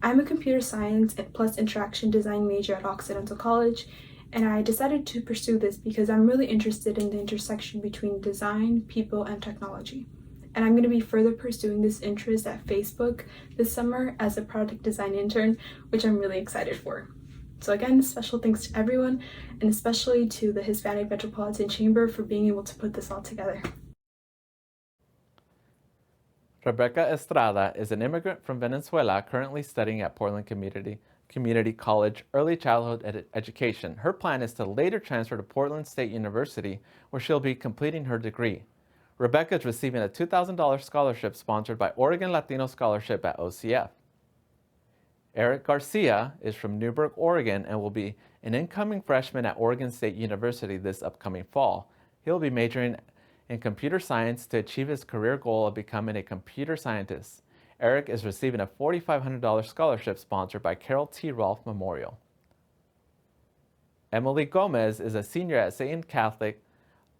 I'm a computer science plus interaction design major at Occidental College, and I decided to pursue this because I'm really interested in the intersection between design, people, and technology. And I'm going to be further pursuing this interest at Facebook this summer as a product design intern, which I'm really excited for. So again, special thanks to everyone, and especially to the Hispanic Metropolitan Chamber for being able to put this all together. Rebecca Estrada is an immigrant from Venezuela currently studying at Portland Community College Early Childhood Education. Her plan is to later transfer to Portland State University, where she'll be completing her degree. Rebecca is receiving a $2,000 scholarship sponsored by Oregon Latino Scholarship at OCF. Eric Garcia is from Newberg, Oregon, and will be an incoming freshman at Oregon State University this upcoming fall. He'll be majoring in computer science to achieve his career goal of becoming a computer scientist. Eric is receiving a $4,500 scholarship sponsored by Carol T. Rolfe Memorial. Emily Gomez is a senior at Satan Catholic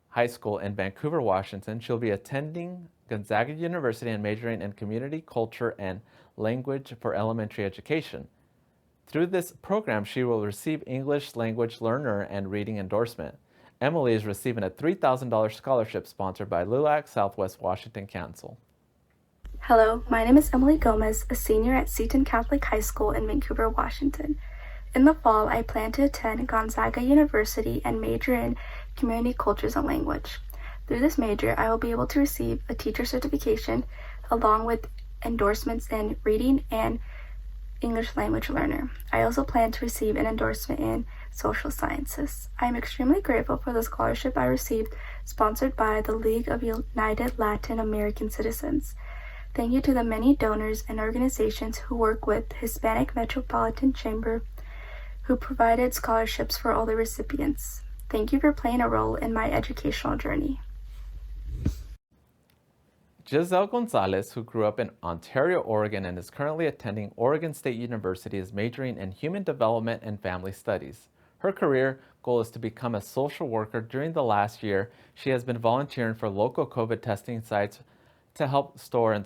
High School in Vancouver, Washington. She'll be attending Gonzaga University and majoring in community, culture, and language for elementary education. Through this program, she will receive English language learner and reading endorsement. Emily is receiving a $3,000 scholarship sponsored by LULAC Southwest Washington Council. Hello, my name is Emily Gomez, a senior at Seton Catholic High School in Vancouver, Washington. In the fall, I plan to attend Gonzaga University and major in Community, Cultures, and Language. Through this major, I will be able to receive a teacher certification along with endorsements in reading and English language learner. I also plan to receive an endorsement in social sciences. I am extremely grateful for the scholarship I received, sponsored by the League of United Latin American Citizens. Thank you to the many donors and organizations who work with Hispanic Metropolitan Chamber who provided scholarships for all the recipients. Thank you for playing a role in my educational journey. Giselle Gonzalez, who grew up in Ontario, Oregon, and is currently attending Oregon State University, is majoring in Human Development and Family Studies. Her career goal is to become a social worker. During the last year, she has been volunteering for local COVID testing sites to help stop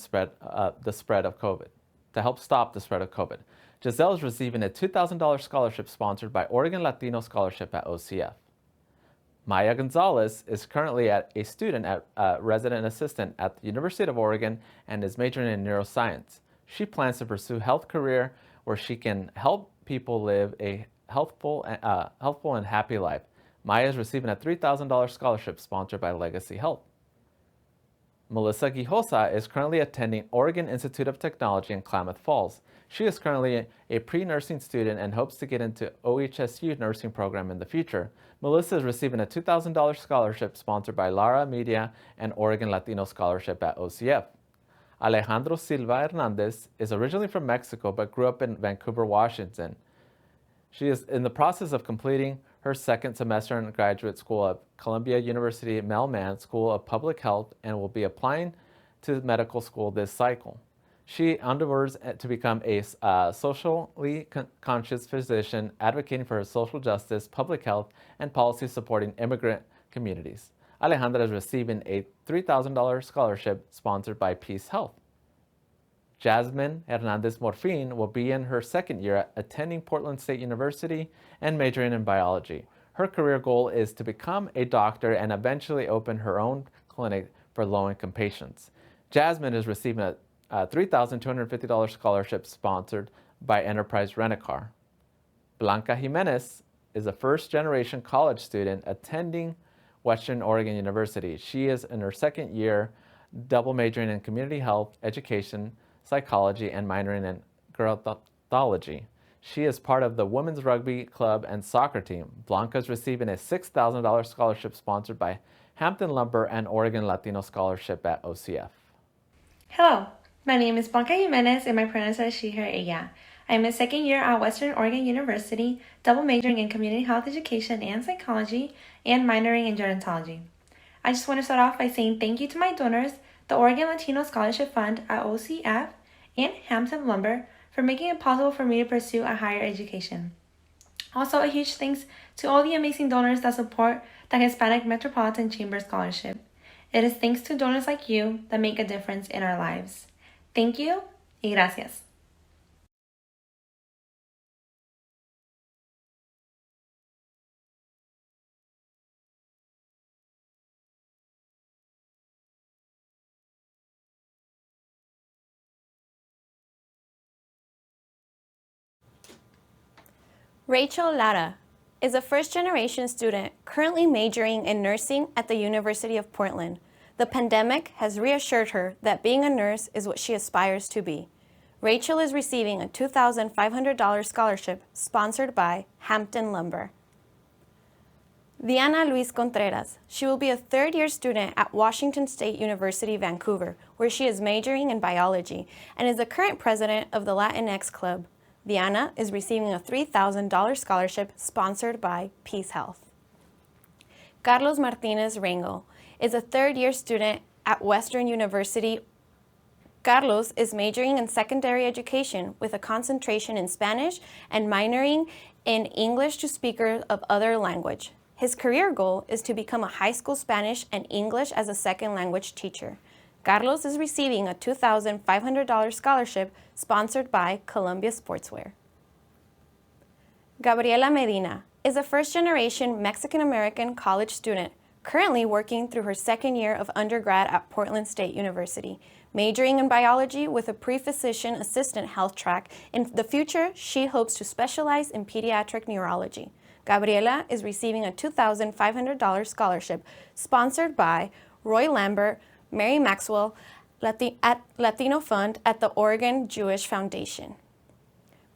the spread of COVID. Giselle is receiving a $2,000 scholarship sponsored by Oregon Latino Scholarship at OCF. Maya Gonzalez is currently a student at resident assistant at the University of Oregon and is majoring in neuroscience. She plans to pursue health career where she can help people live a healthful and happy life. Maya is receiving a $3,000 scholarship sponsored by Legacy Health. Melissa Guijosa is currently attending Oregon Institute of Technology in Klamath Falls. She is currently a pre-nursing student and hopes to get into OHSU nursing program in the future. Melissa is receiving a $2,000 scholarship sponsored by Lara Media and Oregon Latino Scholarship at OCF. Alejandro Silva Hernandez is originally from Mexico but grew up in Vancouver, Washington. She is in the process of completing her second semester in graduate school at Columbia University Mellman School of Public Health and will be applying to medical school this cycle. She endeavors to become a socially conscious physician, advocating for social justice, public health, and policy supporting immigrant communities. Alejandra is receiving a $3,000 scholarship sponsored by Peace Health. Jasmine Hernandez Morfin will be in her second year attending Portland State University and majoring in biology. Her career goal is to become a doctor and eventually open her own clinic for low-income patients. Jasmine is receiving a $3,250 scholarship sponsored by Enterprise Rent-A-Car. Blanca Jimenez is a first-generation college student attending Western Oregon University. She is in her second year, double majoring in community health, education, psychology, and minoring in gerontology. She is part of the women's rugby club and soccer team. Blanca is receiving a $6,000 scholarship sponsored by Hampton Lumber and Oregon Latino Scholarship at OCF. Hello, my name is Blanca Jimenez and my pronouns are she, her, ella. I'm a second year at Western Oregon University, double majoring in community health education and psychology, and minoring in gerontology. I just want to start off by saying thank you to my donors, the Oregon Latino Scholarship Fund at OCF, and Hampton Lumber for making it possible for me to pursue a higher education. Also, a huge thanks to all the amazing donors that support the Hispanic Metropolitan Chamber Scholarship. It is thanks to donors like you that make a difference in our lives. Thank you y gracias. Rachel Lara is a first-generation student currently majoring in nursing at the University of Portland. The pandemic has reassured her that being a nurse is what she aspires to be. Rachel is receiving a $2,500 scholarship sponsored by Hampton Lumber. Diana Luis Contreras. She will be a third-year student at Washington State University, Vancouver, where she is majoring in biology and is the current president of the Latinx Club. Diana is receiving a $3,000 scholarship sponsored by Peace Health. Carlos Martinez Rangel is a third-year student at Western University. Carlos is majoring in secondary education with a concentration in Spanish and minoring in English to speakers of other language. His career goal is to become a high school Spanish and English as a second language teacher. Carlos is receiving a $2,500 scholarship sponsored by Columbia Sportswear. Gabriela Medina is a first-generation Mexican-American college student currently working through her second year of undergrad at Portland State University, majoring in biology with a pre-physician assistant health track. In the future, she hopes to specialize in pediatric neurology. Gabriela is receiving a $2,500 scholarship sponsored by Roy Lambert, Mary Maxwell, Latino Fund at the Oregon Jewish Foundation.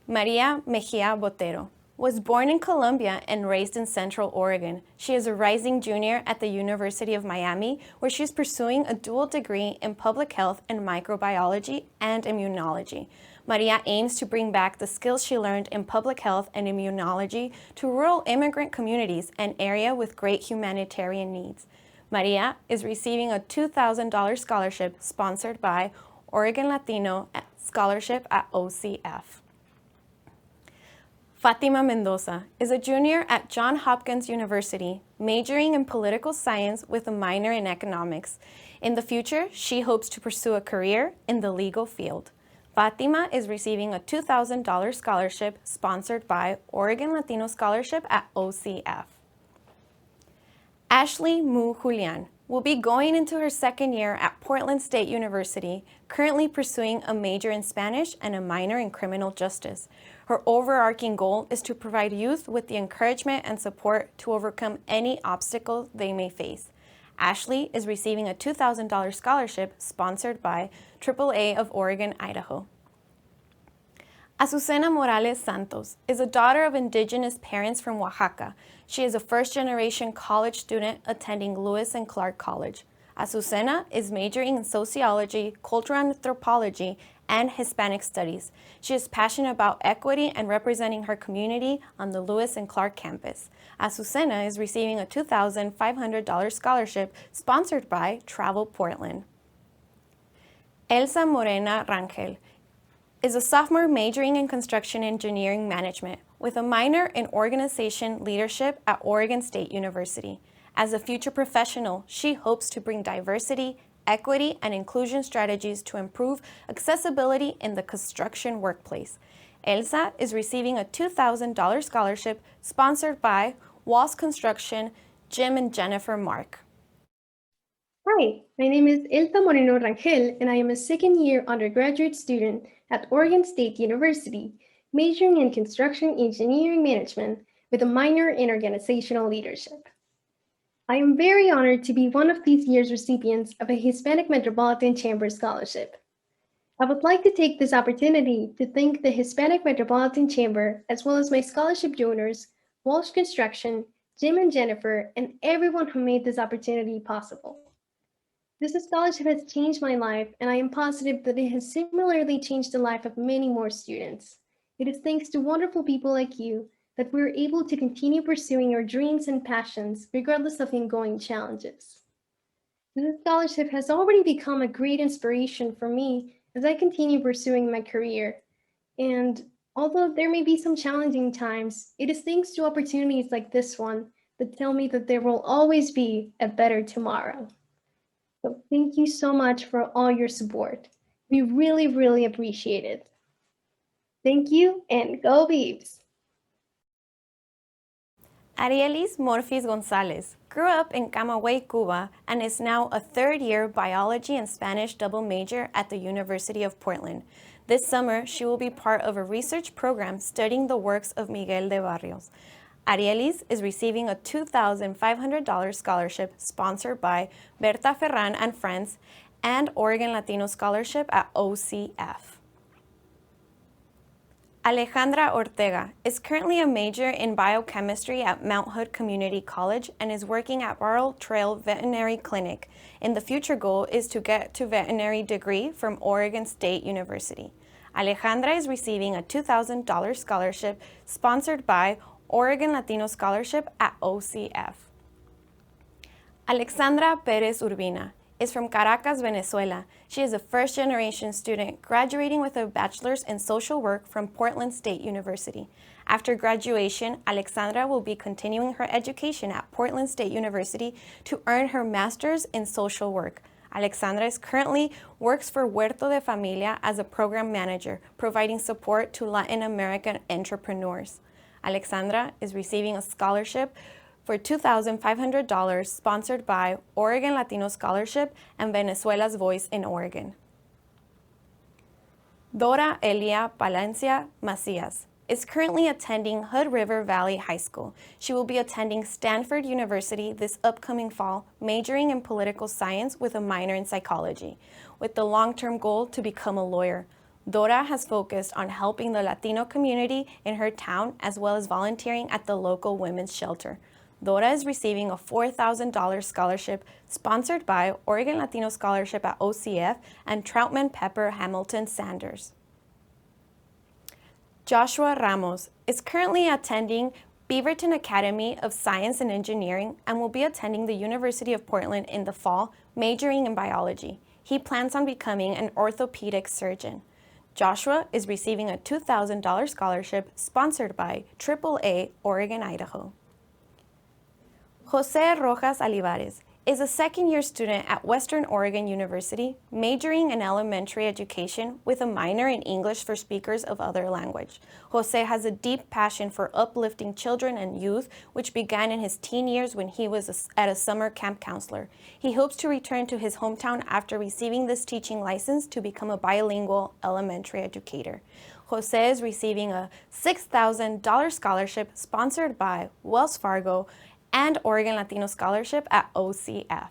Maria Mejia Botero was born in Colombia and raised in Central Oregon. She is a rising junior at the University of Miami, where she is pursuing a dual degree in public health and microbiology and immunology. Maria aims to bring back the skills she learned in public health and immunology to rural immigrant communities, an area with great humanitarian needs. Maria is receiving a $2,000 scholarship sponsored by Oregon Latino Scholarship at OCF. Fatima Mendoza is a junior at Johns Hopkins University, majoring in political science with a minor in economics. In the future, she hopes to pursue a career in the legal field. Fatima is receiving a $2,000 scholarship sponsored by Oregon Latino Scholarship at OCF. Ashley Mu Julian will be going into her second year at Portland State University, currently pursuing a major in Spanish and a minor in criminal justice. Her overarching goal is to provide youth with the encouragement and support to overcome any obstacles they may face. Ashley is receiving a $2,000 scholarship sponsored by AAA of Oregon, Idaho. Azucena Morales Santos is a daughter of indigenous parents from Oaxaca. She is a first-generation college student attending Lewis and Clark College. Azucena is majoring in sociology, cultural anthropology, and Hispanic studies. She is passionate about equity and representing her community on the Lewis and Clark campus. Azucena is receiving a $2,500 scholarship sponsored by Travel Portland. Elsa Morena Rangel is a sophomore majoring in construction engineering management with a minor in organization leadership at Oregon State University. As a future professional, she hopes to bring diversity, equity, and inclusion strategies to improve accessibility in the construction workplace. Elsa is receiving a $2,000 scholarship sponsored by Walls Construction, Jim and Jennifer Mark. Hi, my name is Elsa Moreno Rangel, and I am a second-year undergraduate student at Oregon State University, majoring in construction engineering management with a minor in organizational leadership. I am very honored to be one of this year's recipients of a Hispanic Metropolitan Chamber Scholarship. I would like to take this opportunity to thank the Hispanic Metropolitan Chamber, as well as my scholarship donors, Walsh Construction, Jim and Jennifer, and everyone who made this opportunity possible. This scholarship has changed my life, and I am positive that it has similarly changed the life of many more students. It is thanks to wonderful people like you that we're able to continue pursuing our dreams and passions, regardless of ongoing challenges. This scholarship has already become a great inspiration for me as I continue pursuing my career. And although there may be some challenging times, it is thanks to opportunities like this one that tell me that there will always be a better tomorrow. So thank you so much for all your support. We really, really appreciate it. Thank you, and go Beavs! Arielis Morfis Gonzalez grew up in Camagüey, Cuba, and is now a third-year biology and Spanish double major at the University of Portland. This summer, she will be part of a research program studying the works of Miguel de Barrios. Arielis is receiving a $2,500 scholarship sponsored by Berta Ferran and Friends and Oregon Latino Scholarship at OCF. Alejandra Ortega is currently a major in biochemistry at Mount Hood Community College and is working at Laurel Trail Veterinary Clinic. And the future goal is to get to veterinary degree from Oregon State University. Alejandra is receiving a $2,000 scholarship sponsored by Oregon Latino Scholarship at OCF. Alexandra Perez Urbina is from Caracas, Venezuela. She is a first-generation student graduating with a bachelor's in social work from Portland State University. After graduation, Alexandra will be continuing her education at Portland State University to earn her master's in social work. Alexandra currently works for Huerto de Familia as a program manager, providing support to Latin American entrepreneurs. Alexandra is receiving a scholarship for $2,500 sponsored by Oregon Latino Scholarship and Venezuela's Voice in Oregon. Dora Elia Palencia Macias is currently attending Hood River Valley High School. She will be attending Stanford University this upcoming fall, majoring in political science with a minor in psychology, with the long-term goal to become a lawyer. Dora has focused on helping the Latino community in her town as well as volunteering at the local women's shelter. Dora is receiving a $4,000 scholarship sponsored by Oregon Latino Scholarship at OCF and Troutman Pepper Hamilton Sanders. Joshua Ramos is currently attending Beaverton Academy of Science and Engineering and will be attending the University of Portland in the fall, majoring in biology. He plans on becoming an orthopedic surgeon. Joshua is receiving a $2,000 scholarship sponsored by AAA Oregon, Idaho. Jose Rojas Olivares is a second-year student at Western Oregon University, majoring in elementary education with a minor in English for speakers of other language. Jose has a deep passion for uplifting children and youth, which began in his teen years when he was at a summer camp counselor. He hopes to return to his hometown after receiving this teaching license to become a bilingual elementary educator. Jose is receiving a $6,000 scholarship sponsored by Wells Fargo and Oregon Latino Scholarship at OCF.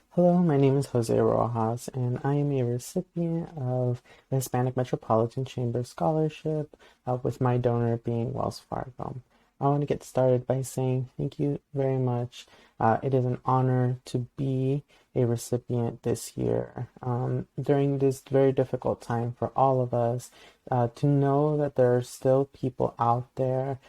Hello, my name is Jose Rojas, and I am a recipient of the Hispanic Metropolitan Chamber Scholarship, with my donor being Wells Fargo. I want to get started by saying thank you very much. It is an honor to be a recipient this year. During this very difficult time for all of us, to know that there are still people out there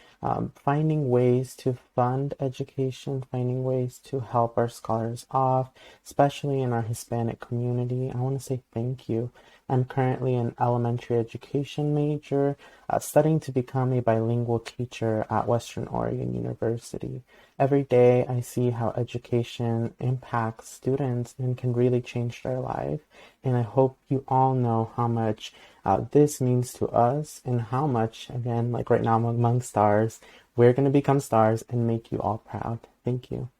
finding ways to fund education, finding ways to help our scholars off, especially in our Hispanic community. I want to say thank you. I'm currently an elementary education major, studying to become a bilingual teacher at Western Oregon University. Every day I see how education impacts students and can really change their life. And I hope you all know how much this means to us and how much, again, like right now I'm among stars, we're going to become stars and make you all proud. Thank you.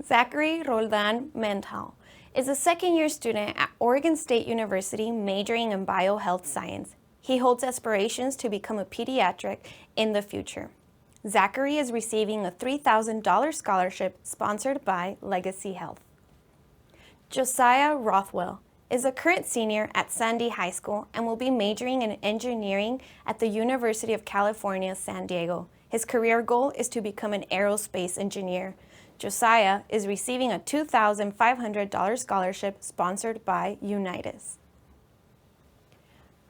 Zachary Roldan Mental is a second-year student at Oregon State University majoring in biohealth science. He holds aspirations to become a pediatric in the future. Zachary is receiving a $3,000 scholarship sponsored by Legacy Health. Josiah Rothwell is a current senior at Sandy High School and will be majoring in engineering at the University of California, San Diego. His career goal is to become an aerospace engineer. Josiah is receiving a $2,500 scholarship sponsored by Unitas.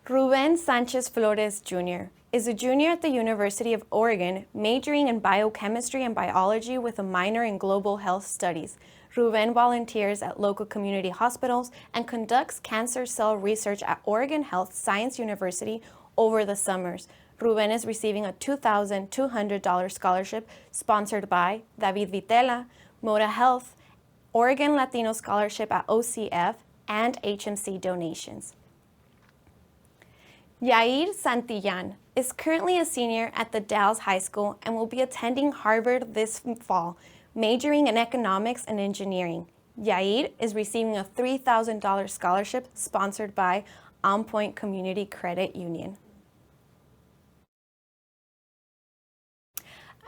Ruben Sanchez Flores Jr. is a junior at the University of Oregon, majoring in biochemistry and biology with a minor in global health studies. Ruben volunteers at local community hospitals and conducts cancer cell research at Oregon Health Science University over the summers. Ruben is receiving a $2,200 scholarship sponsored by David Vitela, Moda Health, Oregon Latino Scholarship at OCF, and HMC donations. Yair Santillan is currently a senior at the Dalles High School and will be attending Harvard this fall, majoring in economics and engineering. Yair is receiving a $3,000 scholarship sponsored by On Point Community Credit Union.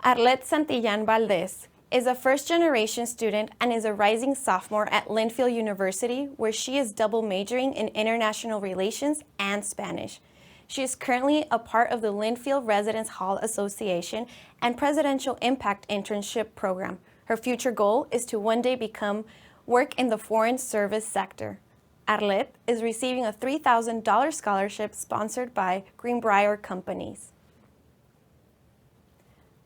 Arlette Santillan Valdez is a first-generation student and is a rising sophomore at Linfield University, where she is double majoring in international relations and Spanish. She is currently a part of the Linfield Residence Hall Association and Presidential Impact Internship Program. Her future goal is to one day work in the foreign service sector. Arlette is receiving a $3,000 scholarship sponsored by Greenbrier Companies.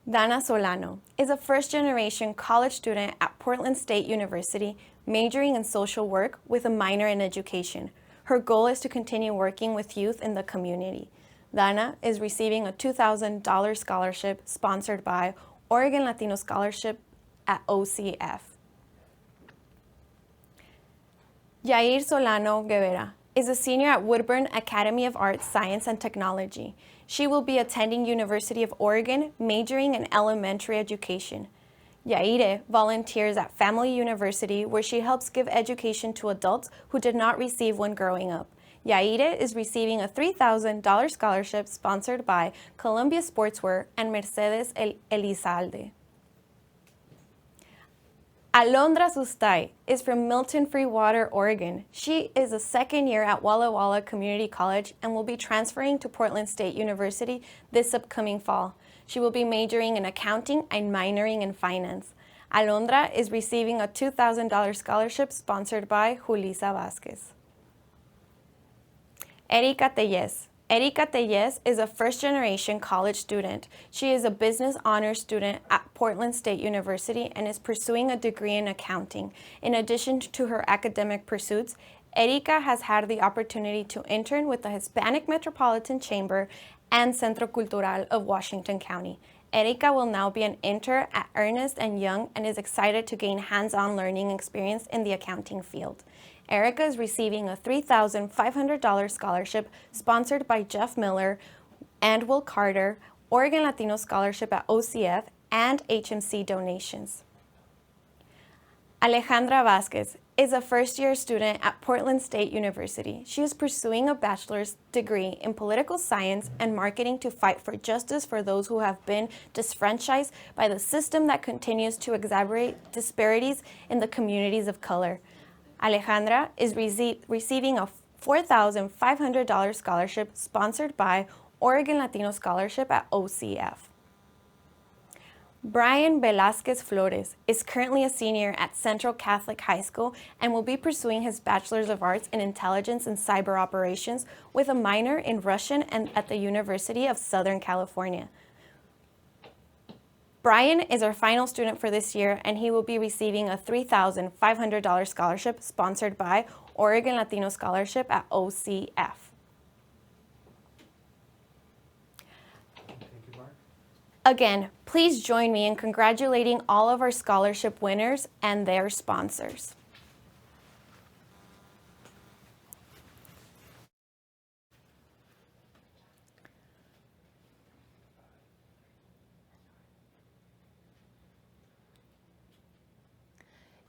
Dana Solano is a first-generation college student at Portland State University, majoring in social work with a minor in education. Her goal is to continue working with youth in the community. Dana is receiving a $2,000 scholarship sponsored by Oregon Latino Scholarship at OCF. Yair Solano Guerrero is a senior at Woodburn Academy of Arts, Science, and Technology. She will be attending University of Oregon, majoring in elementary education. Yaire volunteers at Family University, where she helps give education to adults who did not receive one growing up. Yaire is receiving a $3,000 scholarship sponsored by Columbia Sportswear and Mercedes Elizalde. Alondra Sustay is from Milton Freewater, Oregon. She is a second year at Walla Walla Community College and will be transferring to Portland State University this upcoming fall. She will be majoring in accounting and minoring in finance. Alondra is receiving a $2,000 scholarship sponsored by Julissa Vasquez. Erika Tellez. Erika Tellez is a first-generation college student. She is a business honors student at Portland State University and is pursuing a degree in accounting. In addition to her academic pursuits, Erika has had the opportunity to intern with the Hispanic Metropolitan Chamber and Centro Cultural of Washington County. Erika will now be an intern at Ernest & Young and is excited to gain hands-on learning experience in the accounting field. Erica is receiving a $3,500 scholarship sponsored by Jeff Miller and Will Carter, Oregon Latino Scholarship at OCF, and HMC donations. Alejandra Vasquez is a first-year student at Portland State University. She is pursuing a bachelor's degree in political science and marketing to fight for justice for those who have been disfranchised by the system that continues to exacerbate disparities in the communities of color. Alejandra is receiving a $4,500 scholarship sponsored by Oregon Latino Scholarship at OCF. Brian Velasquez Flores is currently a senior at Central Catholic High School and will be pursuing his Bachelor's of Arts in Intelligence and Cyber Operations with a minor in Russian and at the University of Southern California. Brian is our final student for this year, and he will be receiving a $3,500 scholarship sponsored by Oregon Latino Scholarship at OCF. Again, please join me in congratulating all of our scholarship winners and their sponsors.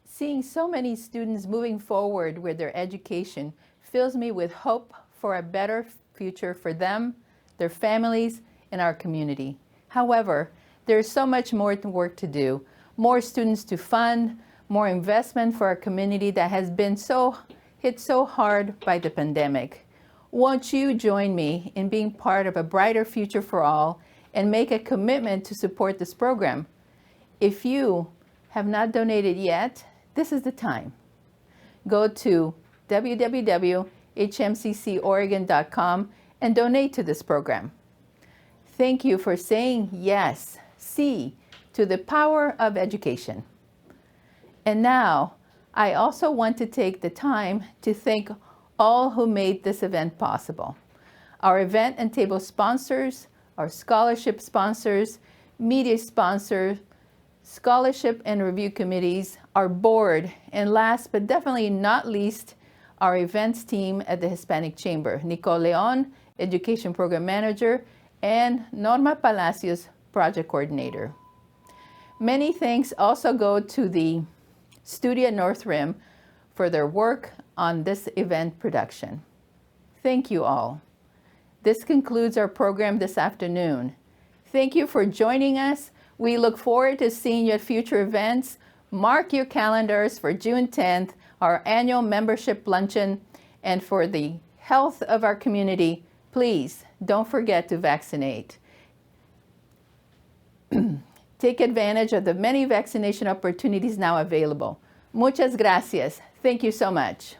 Seeing so many students moving forward with their education fills me with hope for a better future for them, their families, and our community. However, there's so much more work to do, more students to fund, more investment for our community that has been hit so hard by the pandemic. Won't you join me in being part of a brighter future for all and make a commitment to support this program? If you have not donated yet, this is the time. Go to www.hmccoregon.com and donate to this program. Thank you for saying yes, see, to the power of education. And now, I also want to take the time to thank all who made this event possible. Our event and table sponsors, our scholarship sponsors, media sponsors, scholarship and review committees, our board, and last but definitely not least, our events team at the Hispanic Chamber, Nicole Leon, Education Program Manager, and Norma Palacios, Project Coordinator. Many thanks also go to the studio at North Rim for their work on this event production. Thank you all. This concludes our program this afternoon. Thank you for joining us. We look forward to seeing you at future events. Mark your calendars for June 10th, our annual membership luncheon. And for the health of our community, please don't forget to vaccinate. Take advantage of the many vaccination opportunities now available. Muchas gracias. Thank you so much.